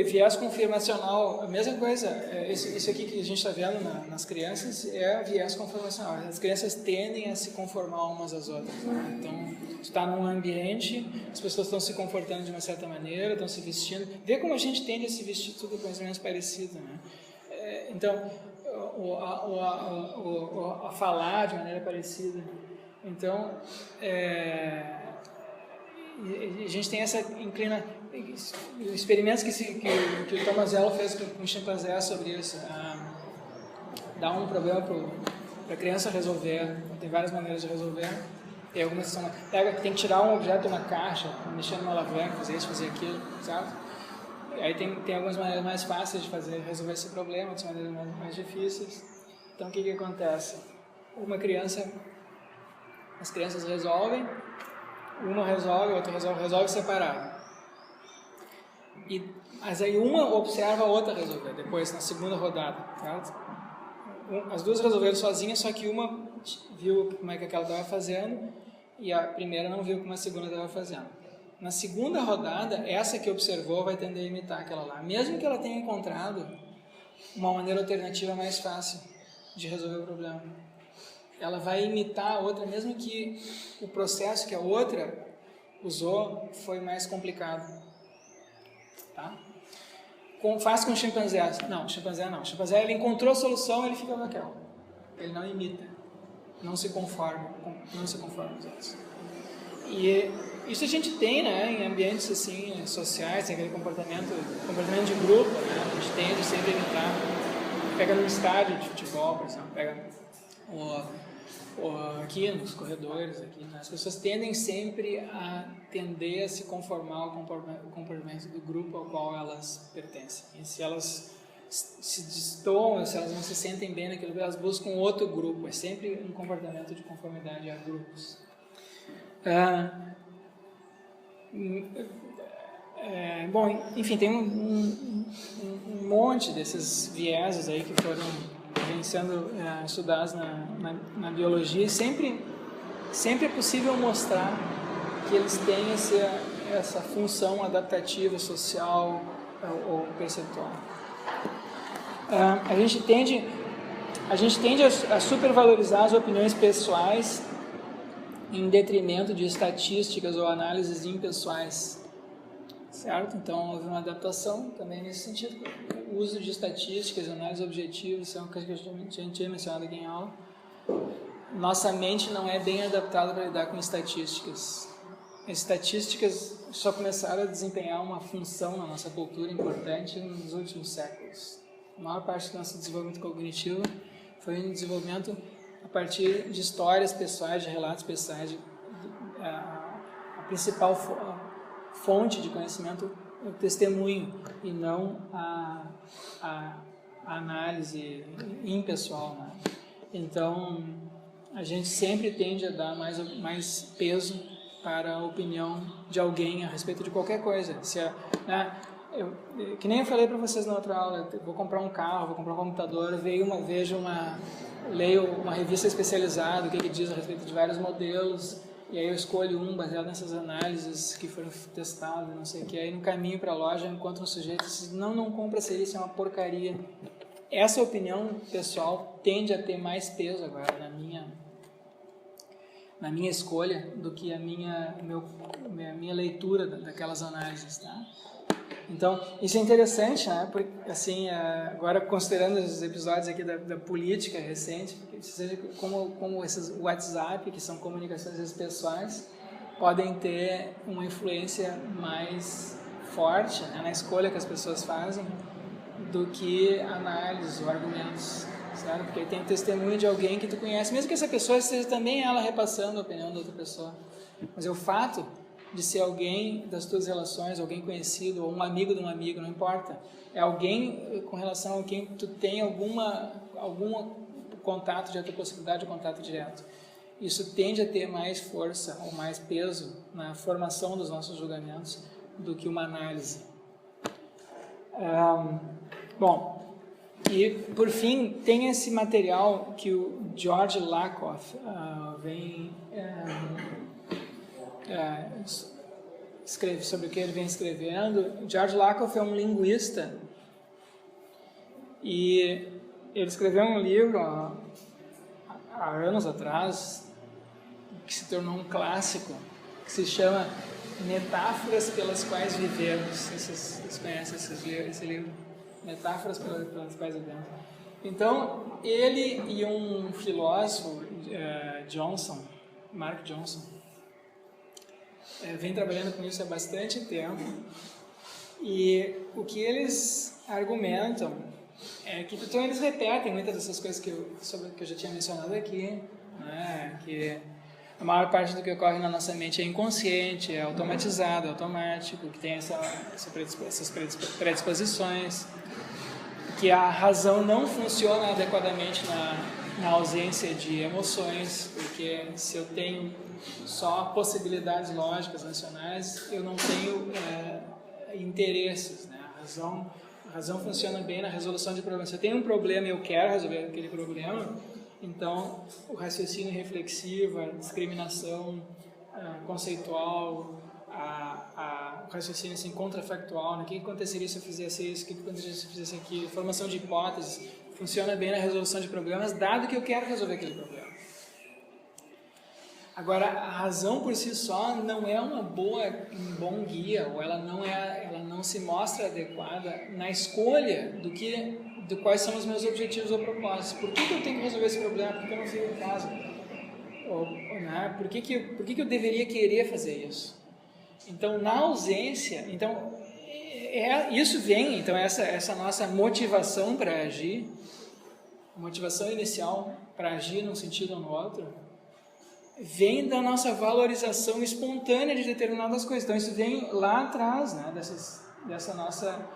viés confirmacional, a mesma coisa, isso aqui que a gente está vendo nas crianças é viés confirmacional. As crianças tendem a se conformar umas às outras. Né? Então, está num ambiente, as pessoas estão se comportando de uma certa maneira, estão se vestindo. Vê como a gente tende a se vestir tudo mais ou menos parecido. Né? Então, a falar de maneira parecida. Então, a gente tem essa inclinação. Experimentos que o Thomas Ello fez com chimpanzés sobre isso. Dá um problema para a criança resolver. Tem várias maneiras de resolver. Tem algumas que são... tem que tirar um objeto de uma caixa, mexer numa alavanca, fazer isso, fazer aquilo, certo? Aí tem algumas maneiras mais fáceis de resolver esse problema, outras maneiras mais difíceis. Então, o que acontece? As crianças resolvem, uma resolve, a outra resolve separado. Mas aí uma observa a outra resolver, depois, na segunda rodada. Certo? As duas resolveram sozinhas, só que uma viu como é que aquela estava fazendo e a primeira não viu como a segunda estava fazendo. Na segunda rodada, essa que observou vai tender a imitar aquela lá, mesmo que ela tenha encontrado uma maneira alternativa mais fácil de resolver o problema. Ela vai imitar a outra, mesmo que o processo que a outra usou foi mais complicado. Tá? Faz com chimpanzés. Não, chimpanzé não. Chimpanzé, ele encontrou a solução, ele fica com aquela. Ele não imita. não se conforma aos outros. E isso a gente tem, né, em ambientes assim, sociais, tem aquele comportamento de grupo, né, a gente tende sempre a evitar. Pega no estádio de futebol, por exemplo, pega aqui nos corredores, aqui, né, as pessoas tendem sempre a tender a se conformar ao comportamento do grupo ao qual elas pertencem. E se elas se destoam, se elas não se sentem bem naquilo, elas buscam outro grupo. É sempre um comportamento de conformidade a grupos. Bom, enfim, tem um monte desses vieses aí que foram sendo estudados na biologia, e sempre é possível mostrar que eles têm essa função adaptativa, social ou perceptual. A gente tende a supervalorizar as opiniões pessoais em detrimento de estatísticas ou análises impessoais, certo? Então, houve uma adaptação também nesse sentido. O uso de estatísticas, análises objetivas, isso é uma coisa que a gente tinha mencionado aqui em aula. Nossa mente não é bem adaptada para lidar com estatísticas. As estatísticas só começaram a desempenhar uma função na nossa cultura importante nos últimos séculos. A maior parte do nosso desenvolvimento cognitivo foi um desenvolvimento a partir de histórias pessoais, de relatos pessoais. A principal fonte de conhecimento é o testemunho e não a análise impessoal, né? Então, a gente sempre tende a dar mais peso para a opinião de alguém a respeito de qualquer coisa. Que nem eu falei para vocês na outra aula, eu vou comprar um carro, vou comprar um computador, leio uma revista especializada, o que diz a respeito de vários modelos, e aí eu escolho um baseado nessas análises que foram testadas, não sei o que, aí no caminho para a loja eu encontro um sujeito e diz, não compra isso é uma porcaria. Essa opinião pessoal tende a ter mais peso agora na minha escolha do que a minha leitura daquelas análises, tá? Então, isso é interessante, né? Porque, assim, agora considerando os episódios aqui da política recente, seja como esses WhatsApp, que são comunicações pessoais, podem ter uma influência mais forte, né, na escolha que as pessoas fazem do que análises ou argumentos, certo? Porque tem o testemunho de alguém que tu conhece, mesmo que essa pessoa seja também ela repassando a opinião da outra pessoa. Mas é o fato de ser alguém das tuas relações, alguém conhecido, ou um amigo de um amigo, não importa. É alguém com relação a quem tu tem algum contato, já tem possibilidade de contato direto. Isso tende a ter mais força ou mais peso na formação dos nossos julgamentos do que uma análise. Bom, e por fim, tem esse material que o George Lakoff escreve sobre o que ele vem escrevendo. George Lakoff é um linguista e ele escreveu um livro há anos atrás que se tornou um clássico, que se chama Metáforas pelas quais vivemos. Vocês conhecem esse livro? Metáforas pelas quais vivemos. Então, ele e um filósofo, Mark Johnson, vem trabalhando com isso há bastante tempo, e o que eles argumentam é que, então, eles repetem muitas dessas coisas que eu já tinha mencionado aqui, né, que a maior parte do que ocorre na nossa mente é inconsciente, é automatizado, é automático, que tem essas predisposições, que a razão não funciona adequadamente na ausência de emoções, porque se eu tenho só possibilidades lógicas racionais, eu não tenho interesses, né? A razão funciona bem na resolução de problemas. Se eu tenho um problema e eu quero resolver aquele problema, então o raciocínio reflexivo, a discriminação conceitual, o raciocínio assim, contrafactual, né? O que aconteceria se eu fizesse isso, o que aconteceria se eu fizesse aquilo, formação de hipóteses, funciona bem na resolução de problemas, dado que eu quero resolver aquele problema. Agora, a razão por si só não é um bom guia, ou ela não se mostra adequada na escolha de quais são os meus objetivos ou propósitos. Por que eu tenho que resolver esse problema? Por que eu não fico em casa? Né? Por que eu deveria querer fazer isso? Então, na ausência, isso vem, então essa nossa motivação para agir, a motivação inicial para agir num sentido ou no outro, vem da nossa valorização espontânea de determinadas coisas. Então, isso vem lá atrás, né? Dessa nossa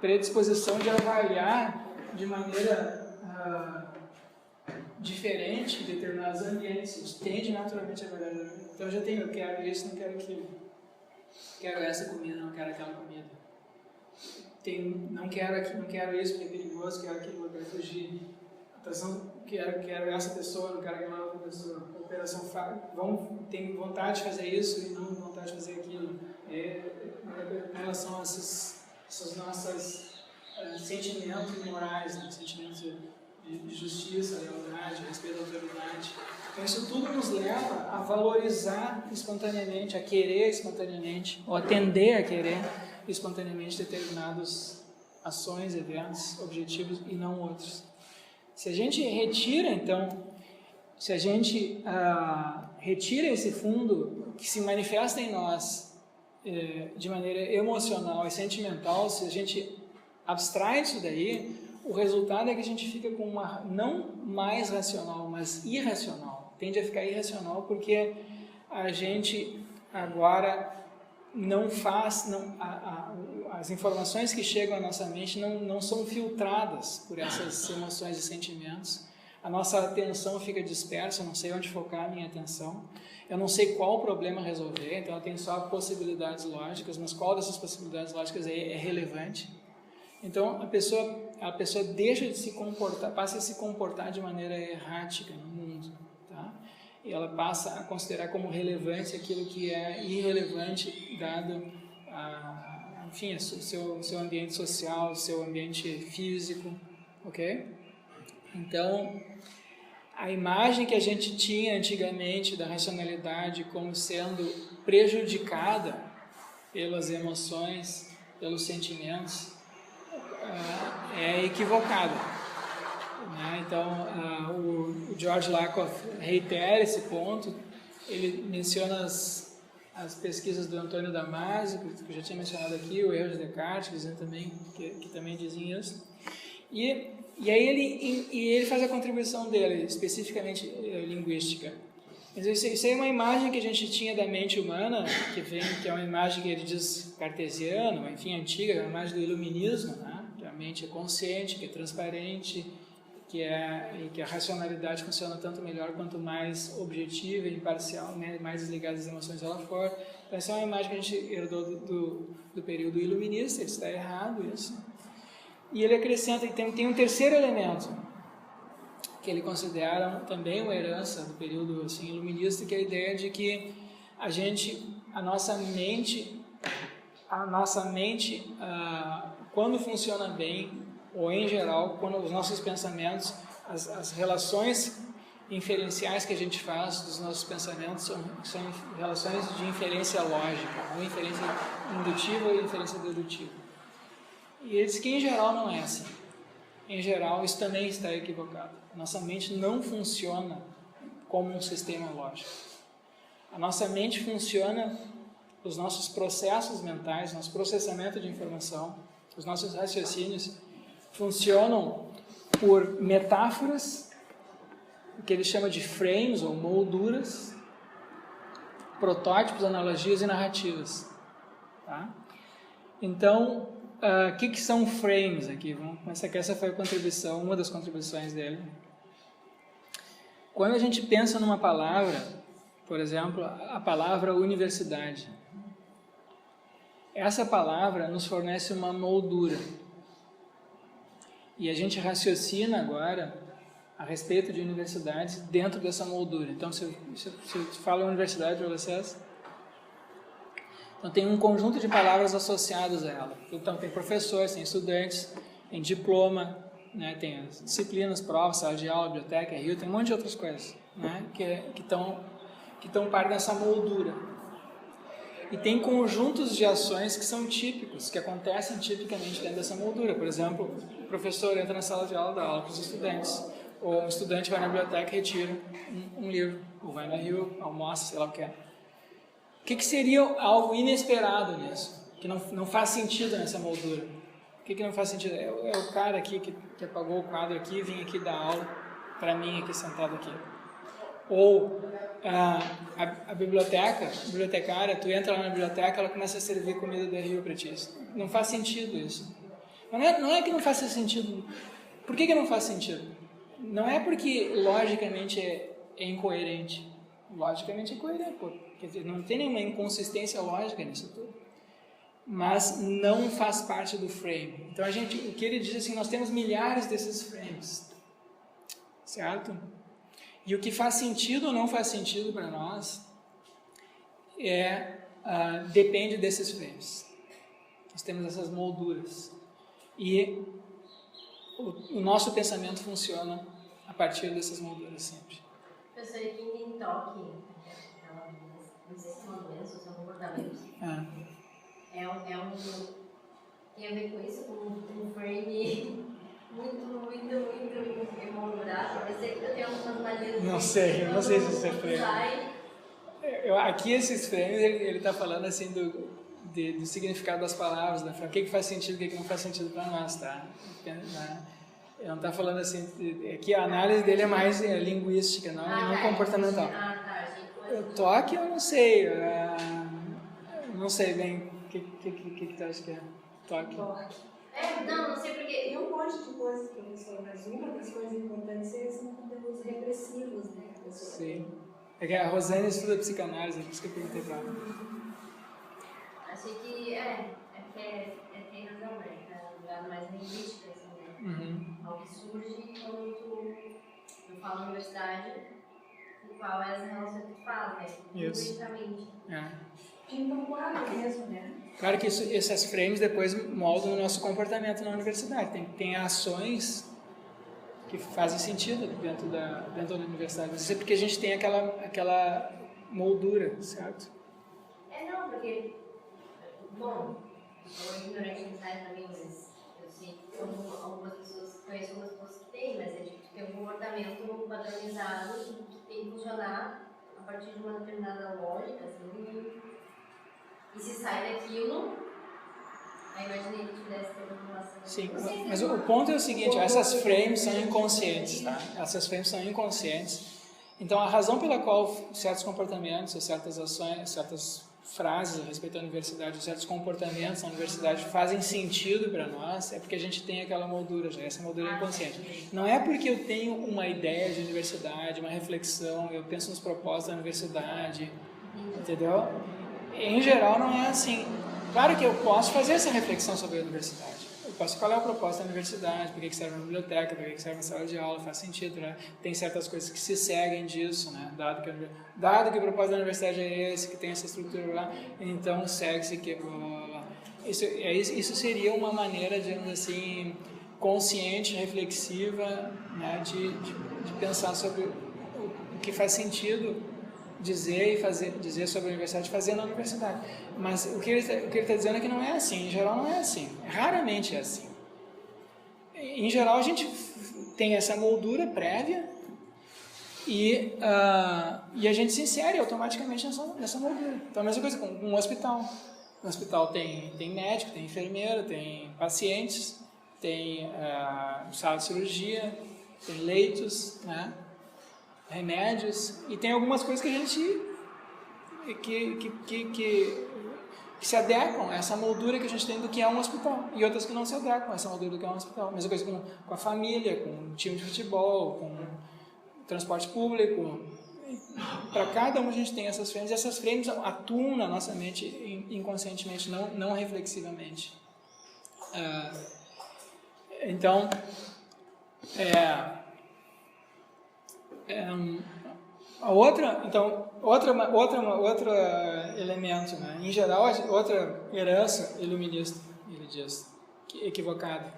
predisposição de avaliar de maneira diferente determinados ambientes. A gente tende naturalmente a avaliar. Então, eu quero isso, não quero aquilo. Quero essa comida, não quero aquela comida. Não quero isso porque é perigoso, quero aquilo, eu quero fugir. Atração, quero essa pessoa, não quero aquela outra pessoa. Operação tenho vontade de fazer isso e não vontade de fazer aquilo. Em relação a esses nossos sentimentos morais, né? Sentimentos de justiça, lealdade, respeito à autoridade. Então isso tudo nos leva a valorizar espontaneamente, a querer espontaneamente, ou a tender a querer espontaneamente determinadas ações, eventos, objetivos e não outros. Se a gente retira, então, retira esse fundo que se manifesta em nós de maneira emocional e sentimental, se a gente abstrai isso daí, o resultado é que a gente fica com uma não mais racional, mas irracional. Tende a ficar irracional porque a gente agora as informações que chegam à nossa mente não são filtradas por essas emoções e sentimentos. A nossa atenção fica dispersa, eu não sei onde focar a minha atenção, eu não sei qual problema resolver, então eu tenho só possibilidades lógicas, mas qual dessas possibilidades lógicas é relevante? Então a pessoa deixa de se comportar, passa a se comportar de maneira errática no mundo, tá? E ela passa a considerar como relevante aquilo que é irrelevante dado enfim, o seu ambiente social, o seu ambiente físico, ok? Então, a imagem que a gente tinha antigamente da racionalidade como sendo prejudicada pelas emoções, pelos sentimentos, é equivocada. Né? Então, o George Lakoff reitera esse ponto, ele menciona as pesquisas do Antônio Damasio, que eu já tinha mencionado aqui, o erro de Descartes, dizendo também, que também dizem isso. E aí ele faz a contribuição dele, especificamente linguística. Isso aí é uma imagem que a gente tinha da mente humana, que é uma imagem que ele diz cartesiana, enfim, antiga, é uma imagem do iluminismo, né? Que a mente é consciente, que é transparente, que a racionalidade funciona tanto melhor quanto mais objetiva e imparcial, né? Mais desligada das emoções ela for. Então essa é uma imagem que a gente herdou do período iluminista, ele está errado isso. E ele acrescenta que tem um terceiro elemento, que ele considera também uma herança do período assim, iluminista, que é a ideia de que a nossa mente, quando funciona bem, ou em geral, quando os nossos pensamentos, as relações inferenciais que a gente faz dos nossos pensamentos são relações de inferência lógica, ou inferência indutiva ou inferência dedutiva. E ele diz que em geral não é assim. Em geral, isso também está equivocado. Nossa mente não funciona como um sistema lógico. A nossa mente funciona, os nossos processos mentais, nosso processamento de informação, os nossos raciocínios funcionam por metáforas, o que ele chama de frames ou molduras, protótipos, analogias e narrativas. Tá? Então, o que são frames aqui? Vamos começar aqui. Essa foi uma das contribuições dele. Quando a gente pensa numa palavra, por exemplo, a palavra universidade, essa palavra nos fornece uma moldura. E a gente raciocina agora a respeito de universidades dentro dessa moldura. Então, se eu falo universidade para vocês, então tem um conjunto de palavras associadas a ela. Então tem professores, tem estudantes, tem diploma, né? Tem as disciplinas, provas, sala de aula, biblioteca, rio, tem um monte de outras coisas, né? que estão parte dessa moldura. E tem conjuntos de ações que são típicos, que acontecem tipicamente dentro dessa moldura. Por exemplo, o professor entra na sala de aula, dá aula para os estudantes. Ou um estudante vai na biblioteca e retira um livro, ou vai na Rio, almoça, sei lá o que é. O que seria algo inesperado nisso? Que não faz sentido nessa moldura? O que não faz sentido? É o cara aqui que apagou o quadro aqui e vem aqui dar aula para mim aqui sentado aqui. Ou a bibliotecária, tu entra lá na biblioteca, ela começa a servir comida da Rio para ti. Não faz sentido isso. Não é que não faça sentido. Por que não faz sentido? Não é porque logicamente é incoerente. Logicamente é coerente, pô. Quer dizer, não tem nenhuma inconsistência lógica nisso tudo. Mas não faz parte do frame. Então o que ele diz assim, nós temos milhares desses frames, certo? E o que faz sentido ou não faz sentido para nós depende desses frames. Nós temos essas molduras e o nosso pensamento funciona a partir dessas molduras sempre. Professor, aqui em toque, não sei se é uma doença ou se é um comportamento. Tem a ver com isso, com um frame muito emoldurado. Eu tenho algumas manias. Não sei se isso é frame. Aqui esses frames, ele está falando assim do significado das palavras, né? O que faz sentido, o que não faz sentido para nós, tá? Ele não está falando assim, aqui a análise dele é mais linguística, não comportamental. O toque eu não sei, não sei bem o que tu acha que é toque. Não sei porque... Tem um monte de coisas, professor, mas uma das coisas importantes são conteúdos repressivos, né, professor? Sim. É que a Rosane estuda psicanálise, por isso que eu perguntei para ela. Achei que tem razão, né? É um lugar mais linguístico, assim, né? Algo que surge quando tu fala universidade, e qual é essa relação que tu faz, né? Linguisticamente. Tinha um quadro mesmo, né? Claro que esses frames depois moldam o nosso comportamento na universidade. Tem ações que fazem sentido dentro da universidade. Mas isso é porque a gente tem aquela moldura, certo? Não, porque... Bom, eu sou ignorante nessa área também, mas eu sei que algumas pessoas, conheço algumas pessoas que têm, mas é tipo, tem um comportamento padronizado que tem que funcionar a partir de uma determinada lógica, assim, e se sai daquilo, aí imaginei que tivesse toda uma relação. Sim, mas o ponto é o seguinte, essas frames são inconscientes, tá? Essas frames são inconscientes. Então, a razão pela qual certos comportamentos, ou certas ações, certas frases a respeito da universidade, ou certos comportamentos na universidade fazem sentido para nós, é porque a gente tem aquela moldura já, essa moldura é inconsciente. Não é porque eu tenho uma ideia de universidade, uma reflexão, eu penso nos propósitos da universidade, entendeu? Em geral não é assim. Claro que eu posso fazer essa reflexão sobre a universidade. Eu posso qual é o propósito da universidade, por que serve uma biblioteca, por que serve uma sala de aula, faz sentido, né? Tem certas coisas que se seguem disso, né? Dado que o propósito da universidade é esse, que tem essa estrutura lá, então segue-se que... Isso seria uma maneira, digamos assim, consciente, reflexiva, né? de pensar sobre o que faz sentido dizer sobre a universidade, fazer na universidade. Mas o que ele está dizendo é que não é assim. Em geral, não é assim. Raramente é assim. Em geral, a gente tem essa moldura prévia e a gente se insere automaticamente nessa moldura. Então, a mesma coisa com um hospital. No hospital tem médico, tem enfermeiro, tem pacientes, tem sala de cirurgia, tem leitos, né? Remédios, e tem algumas coisas que a gente que se adequam a essa moldura que a gente tem do que é um hospital, e outras que não se adequam a essa moldura do que é um hospital. Mesma coisa com a família, com o time de futebol, com o transporte público. Para cada um a gente tem essas frames, e essas frames atuam na nossa mente inconscientemente, não reflexivamente. Então, outro elemento, né? Em geral, outra herança iluminista, ele diz, equivocada.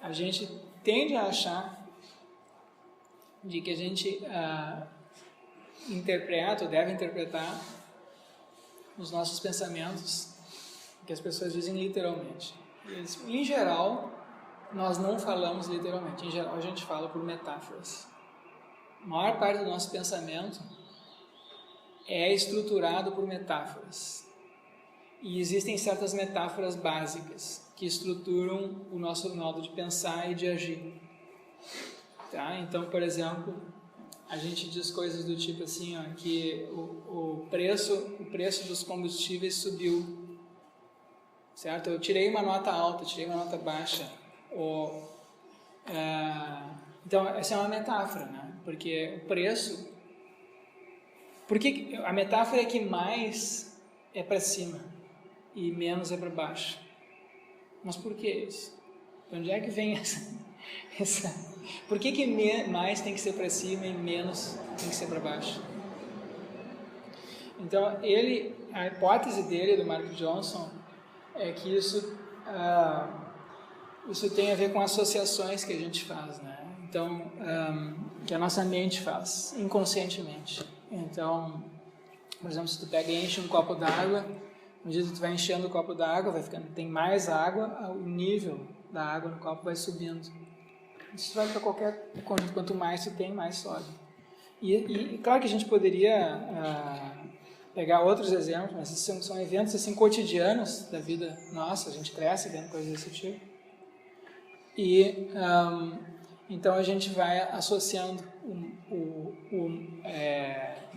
A gente tende a achar de que a gente interpreta ou deve interpretar os nossos pensamentos, que as pessoas dizem literalmente. Eles, em geral, nós não falamos literalmente. Em geral, a gente fala por metáforas. A maior parte do nosso pensamento é estruturado por metáforas. E existem certas metáforas básicas que estruturam o nosso modo de pensar e de agir. Tá? Então, por exemplo, a gente diz coisas do tipo assim, ó, que o preço dos combustíveis subiu. Certo? Eu tirei uma nota alta, tirei uma nota baixa. Então, essa é uma metáfora, né? Porque o preço... Porque a metáfora é que mais é para cima e menos é para baixo. Mas por que isso? De onde é que vem essa... Por que mais tem que ser para cima e menos tem que ser para baixo? Então, a hipótese dele, do Mark Johnson, é que isso tem a ver com associações que a gente faz, né? Então, que a nossa mente faz, inconscientemente. Então, por exemplo, se tu pega e enche um copo d'água, à medida que tu vai enchendo o copo d'água, tem mais água, o nível da água no copo vai subindo. Isso vai para qualquer conjunto, quanto mais tu tem, mais sobe. E claro que a gente poderia pegar outros exemplos, mas esses são eventos assim, cotidianos da vida nossa, a gente cresce vendo coisas desse tipo. E então a gente vai associando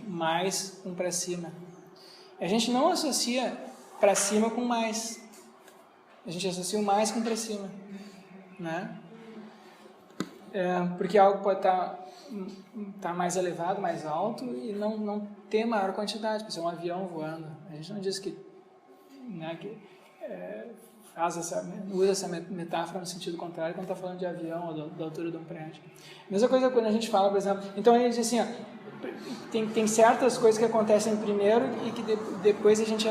mais com para cima. A gente não associa para cima com mais. A gente associa o mais com para cima, né? Porque algo pode estar mais elevado, mais alto e não ter maior quantidade. Por exemplo, um avião voando. A gente não diz que, né, usa essa metáfora no sentido contrário quando está falando de avião ou da altura de um prédio. Mesma coisa quando a gente fala, por exemplo... Então, a gente diz assim, ó, tem certas coisas que acontecem primeiro e que depois a gente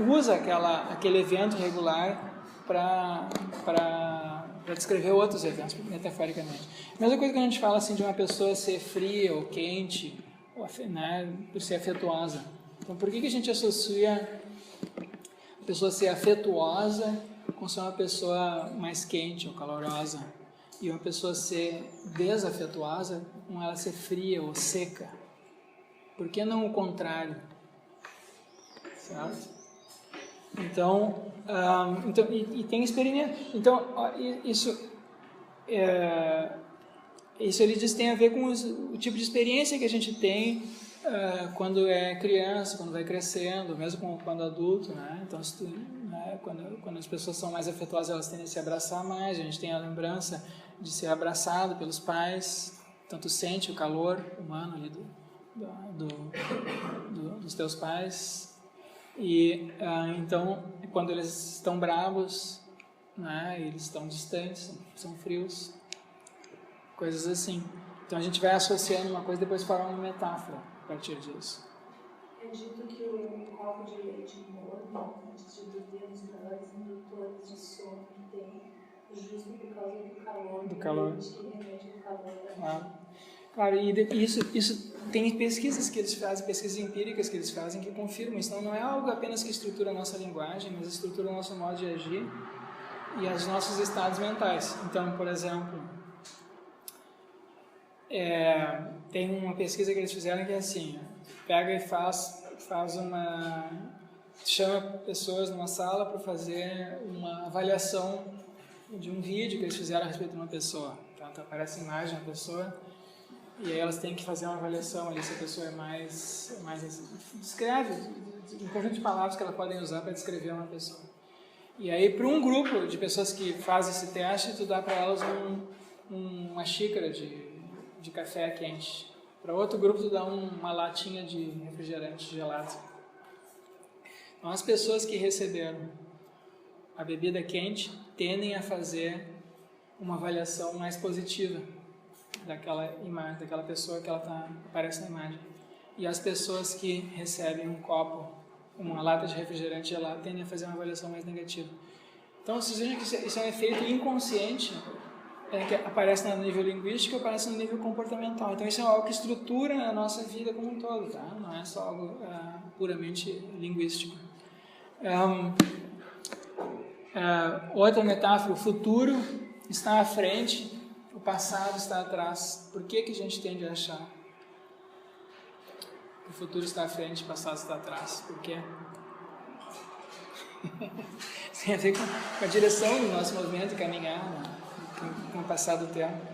usa aquele evento regular para descrever outros eventos, metaforicamente. Mesma coisa que a gente fala assim, de uma pessoa ser fria ou quente, né, por ser afetuosa. Então, por que a gente associa a pessoa ser afetuosa com ser uma pessoa mais quente ou calorosa? E uma pessoa ser desafetuosa com ela ser fria ou seca? Por que não o contrário? Certo? Então, tem experimento. Então, isso ele diz que tem a ver com o tipo de experiência que a gente tem quando é criança, quando vai crescendo, mesmo quando adulto, né? Então, quando as pessoas são mais afetuosas, elas tendem a se abraçar mais. A gente tem a lembrança de ser abraçado pelos pais, tanto sente o calor humano ali dos teus pais. E então, quando eles estão bravos, né, eles estão distantes, são frios, coisas assim. Então a gente vai associando uma coisa e depois forma uma metáfora a partir disso. É dito que o copo de leite morno, antes de dormir, os melhores indutores de sono que tem, justo por causa do calor. Do calor. Que remete do calor. Claro, e isso tem pesquisas que eles fazem, pesquisas empíricas que eles fazem que confirmam isso. Então não é algo apenas que estrutura a nossa linguagem, mas estrutura o nosso modo de agir e os nossos estados mentais. Então, por exemplo, tem uma pesquisa que eles fizeram que é assim, pega e chama pessoas numa sala para fazer uma avaliação de um vídeo que eles fizeram a respeito de uma pessoa. Então aparece a imagem da pessoa e aí elas têm que fazer uma avaliação ali se a pessoa é mais descreve um conjunto de palavras que elas podem usar para descrever uma pessoa. E aí para um grupo de pessoas que fazem esse teste, tu dá para elas uma xícara de café quente. Para outro grupo, tu dá uma latinha de refrigerante gelado. Então, as pessoas que receberam a bebida quente tendem a fazer uma avaliação mais positiva daquela imagem, daquela pessoa que aparece na imagem. E as pessoas que recebem um copo, uma lata de refrigerante gelado, tendem a fazer uma avaliação mais negativa. Então, se seja que isso é um efeito inconsciente, que aparece no nível linguístico e aparece no nível comportamental. Então, isso é algo que estrutura a nossa vida como um todo, tá? Não é só algo puramente linguístico. Outra metáfora, o futuro está à frente, o passado está atrás. Por que a gente tende a achar que o futuro está à frente, o passado está atrás? Por quê? Tem a ver com a direção do nosso movimento, caminhar, né? Com o passar do tempo.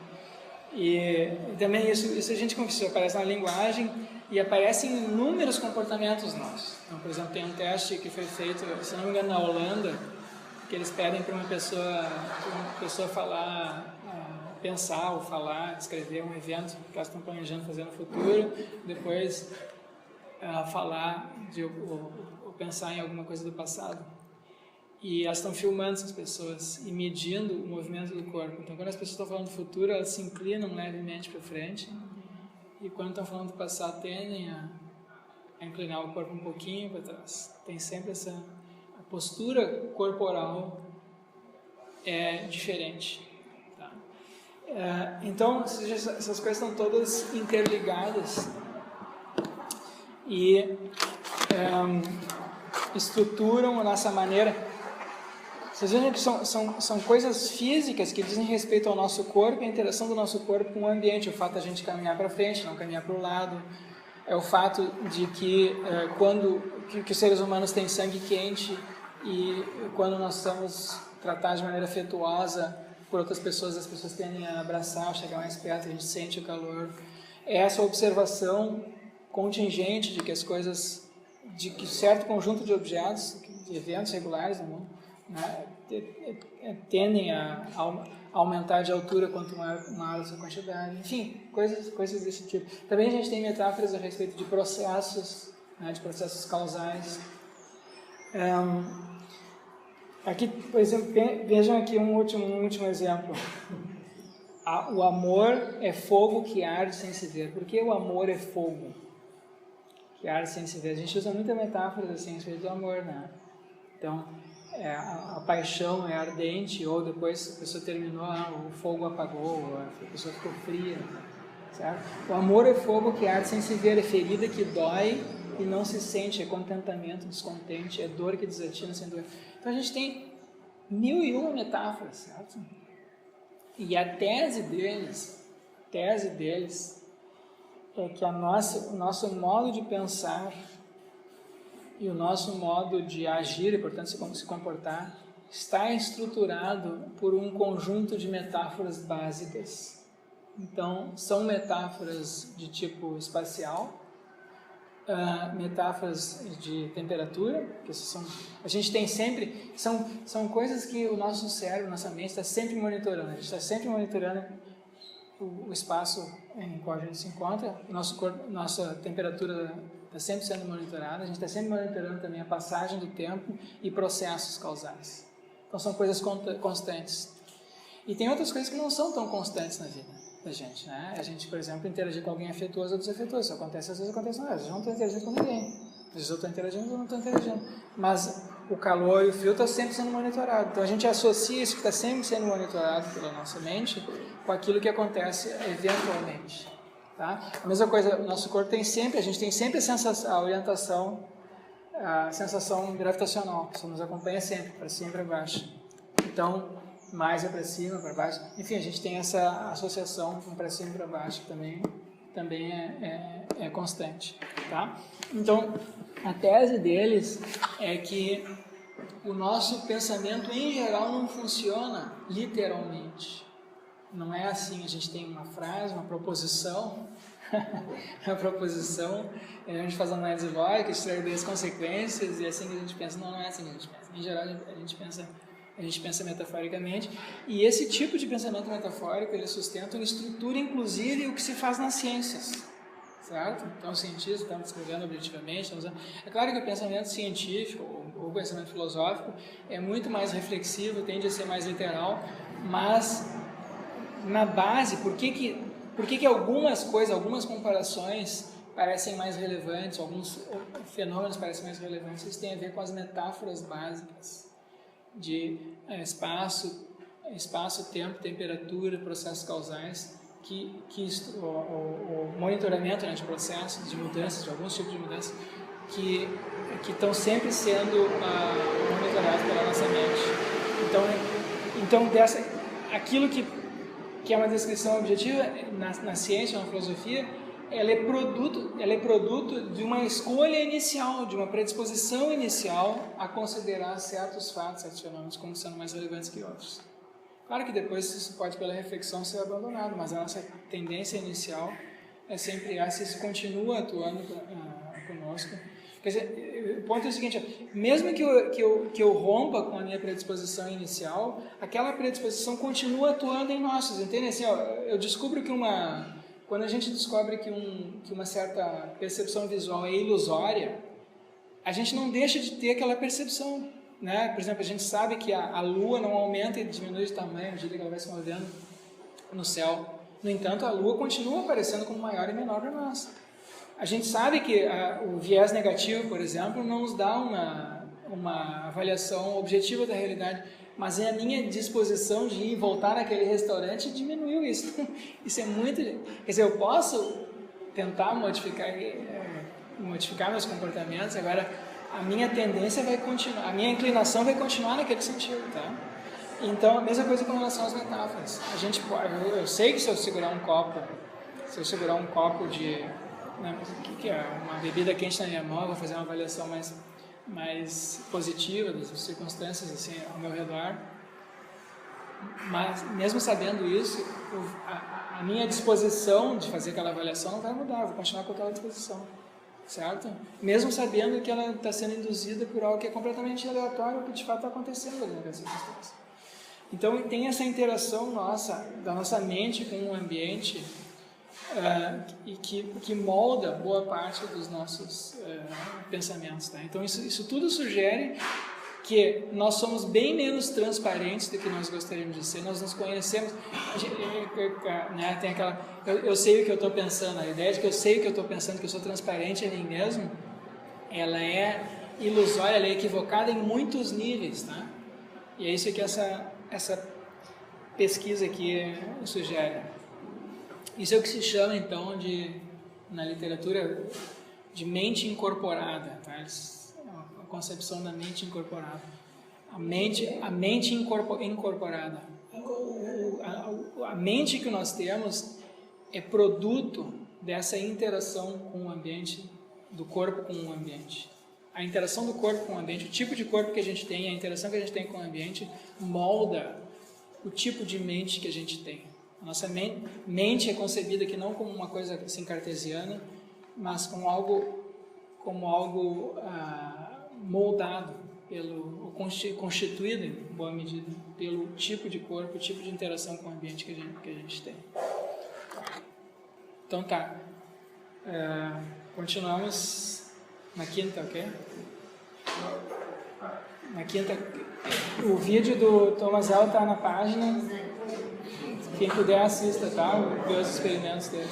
E também isso a gente conversou, aparece na linguagem e aparece em inúmeros comportamentos nossos. Então, por exemplo, tem um teste que foi feito, se não me engano, na Holanda, que eles pedem para uma pessoa falar, pensar ou falar, escrever um evento que elas estão planejando fazer no futuro, depois falar ou pensar em alguma coisa do passado. E elas estão filmando essas pessoas e medindo o movimento do corpo. Então, quando as pessoas estão falando do futuro, elas se inclinam levemente para frente, e quando estão falando do passado, tendem a inclinar o corpo um pouquinho para trás. Tem sempre a postura corporal é diferente. Tá? Então, essas coisas estão todas interligadas e estruturam a nossa maneira. Vocês vejam que são coisas físicas que dizem respeito ao nosso corpo e a interação do nosso corpo com o ambiente. O fato de a gente caminhar para frente, não caminhar para o lado. É o fato de que que os seres humanos têm sangue quente e quando nós somos tratados de maneira afetuosa por outras pessoas, as pessoas tendem a abraçar, chegar mais perto, a gente sente o calor. É essa observação contingente de que as coisas, de que certo conjunto de objetos, de eventos regulares no mundo, tendem a aumentar de altura quanto maior a sua quantidade. Enfim, coisas desse tipo. Também a gente tem metáforas a respeito de processos, de processos causais. Aqui, por exemplo, vejam aqui um último exemplo. O amor é fogo que arde sem se ver. Por que o amor é fogo que arde sem se ver? A gente usa muita metáfora assim a respeito do amor, né? Então, a paixão é ardente, ou depois a pessoa terminou, o fogo apagou, a pessoa ficou fria, certo? O amor é fogo que arde sem se ver, é ferida que dói e não se sente, é contentamento descontente, é dor que desatina sem dor. Então a gente tem 1001 metáforas, certo? E a tese deles é que o nosso modo de pensar e o nosso modo de agir e, portanto, se comportar está estruturado por um conjunto de metáforas básicas. Então, são metáforas de tipo espacial, metáforas de temperatura, que a gente tem sempre, são coisas que o nosso cérebro, nossa mente está sempre monitorando. A gente está sempre monitorando o espaço em qual a gente se encontra, nosso corpo, nossa temperatura está sempre sendo monitorada, a gente está sempre monitorando também a passagem do tempo e processos causais. Então são coisas constantes. E tem outras coisas que não são tão constantes na vida da gente, né? A gente, por exemplo, interagir com alguém afetuoso ou desafetuoso. Isso acontece, às vezes acontece, não. Às vezes eu não estou interagindo com ninguém. Às vezes eu estou interagindo ou não estou interagindo. Mas o calor e o frio estão sempre sendo monitorados. Então a gente associa isso que está sempre sendo monitorado pela nossa mente com aquilo que acontece eventualmente. Tá? A mesma coisa, o nosso corpo tem sempre, a gente tem sempre a orientação, a sensação gravitacional, isso nos acompanha sempre, para cima e para baixo. Então, mais é para cima, para baixo. Enfim, a gente tem essa associação com para cima e para baixo, que também é constante. Tá? Então, a tese deles é que o nosso pensamento, em geral, não funciona literalmente. Não é assim, a gente tem uma frase, uma proposição, a gente faz análise lógica, extrai das consequências, e é assim que a gente pensa. Não é assim que a gente pensa. Em geral, a gente pensa metaforicamente, e esse tipo de pensamento metafórico, ele sustenta uma estrutura, inclusive, o que se faz nas ciências, certo? Então, os cientistas estão descrevendo objetivamente, é claro que o pensamento científico, ou o pensamento filosófico, é muito mais reflexivo, tende a ser mais literal, mas na base, por que algumas coisas, algumas comparações parecem mais relevantes, alguns fenômenos parecem mais relevantes? Isso tem a ver com as metáforas básicas de espaço, tempo, temperatura, processos causais, o monitoramento, né, de processos, de mudanças, de alguns tipos de mudanças, que estão sempre sendo monitorados pela nossa mente. Então aquilo que é uma descrição objetiva, na ciência, na filosofia, ela é produto de uma escolha inicial, de uma predisposição inicial a considerar certos fatos, certos fenômenos como sendo mais relevantes que outros. Claro que depois isso pode, pela reflexão, ser abandonado, mas a nossa tendência inicial é sempre essa, isso continua atuando conosco. Quer dizer, o ponto é o seguinte, mesmo que eu rompa com a minha predisposição inicial, aquela predisposição continua atuando em nós, entendem? Assim, eu descubro que quando a gente descobre que uma certa percepção visual é ilusória, a gente não deixa de ter aquela percepção, né? Por exemplo, a gente sabe que a Lua não aumenta e diminui de tamanho à medida que ela vai se movendo no céu. No entanto, a Lua continua aparecendo como maior e menor para nós. A gente sabe que o viés negativo, por exemplo, não nos dá uma avaliação objetiva da realidade, mas a minha disposição de ir e voltar naquele restaurante diminuiu isso. Isso é muito... Quer dizer, eu posso tentar modificar meus comportamentos, agora a minha tendência vai continuar, a minha inclinação vai continuar naquele sentido, tá? Então, a mesma coisa com relação às metáforas. Eu sei que se eu segurar um copo de... que é uma bebida quente na minha mão, eu vou fazer uma avaliação mais positiva das circunstâncias assim, ao meu redor, mas mesmo sabendo isso, a minha disposição de fazer aquela avaliação não vai mudar, eu vou continuar com aquela disposição, certo? Mesmo sabendo que ela está sendo induzida por algo que é completamente aleatório, que de fato está acontecendo ali naquela circunstância. Então tem essa interação da nossa mente com o ambiente, e que molda boa parte dos nossos pensamentos. Tá? Então isso tudo sugere que nós somos bem menos transparentes do que nós gostaríamos de ser, nós nos conhecemos, né, tem aquela, eu sei o que eu estou pensando, a ideia de que eu sei o que eu estou pensando, que eu sou transparente a mim mesmo, ela é ilusória, ela é equivocada em muitos níveis, tá? E é isso que essa pesquisa aqui sugere. Isso é o que se chama, então, na literatura, de mente incorporada, tá? A concepção da mente incorporada. A mente incorporada. A mente que nós temos é produto dessa interação com o ambiente, do corpo com o ambiente. A interação do corpo com o ambiente, o tipo de corpo que a gente tem, a interação que a gente tem com o ambiente, molda o tipo de mente que a gente tem. A nossa mente é concebida aqui não como uma coisa assim cartesiana, mas como algo moldado, constituído, em boa medida, pelo tipo de corpo, o tipo de interação com o ambiente que a gente tem. Então tá. Continuamos na quinta, ok? Na quinta, o vídeo do Thomas L está na página. Quem puder assista, tá? Ver os experimentos dele.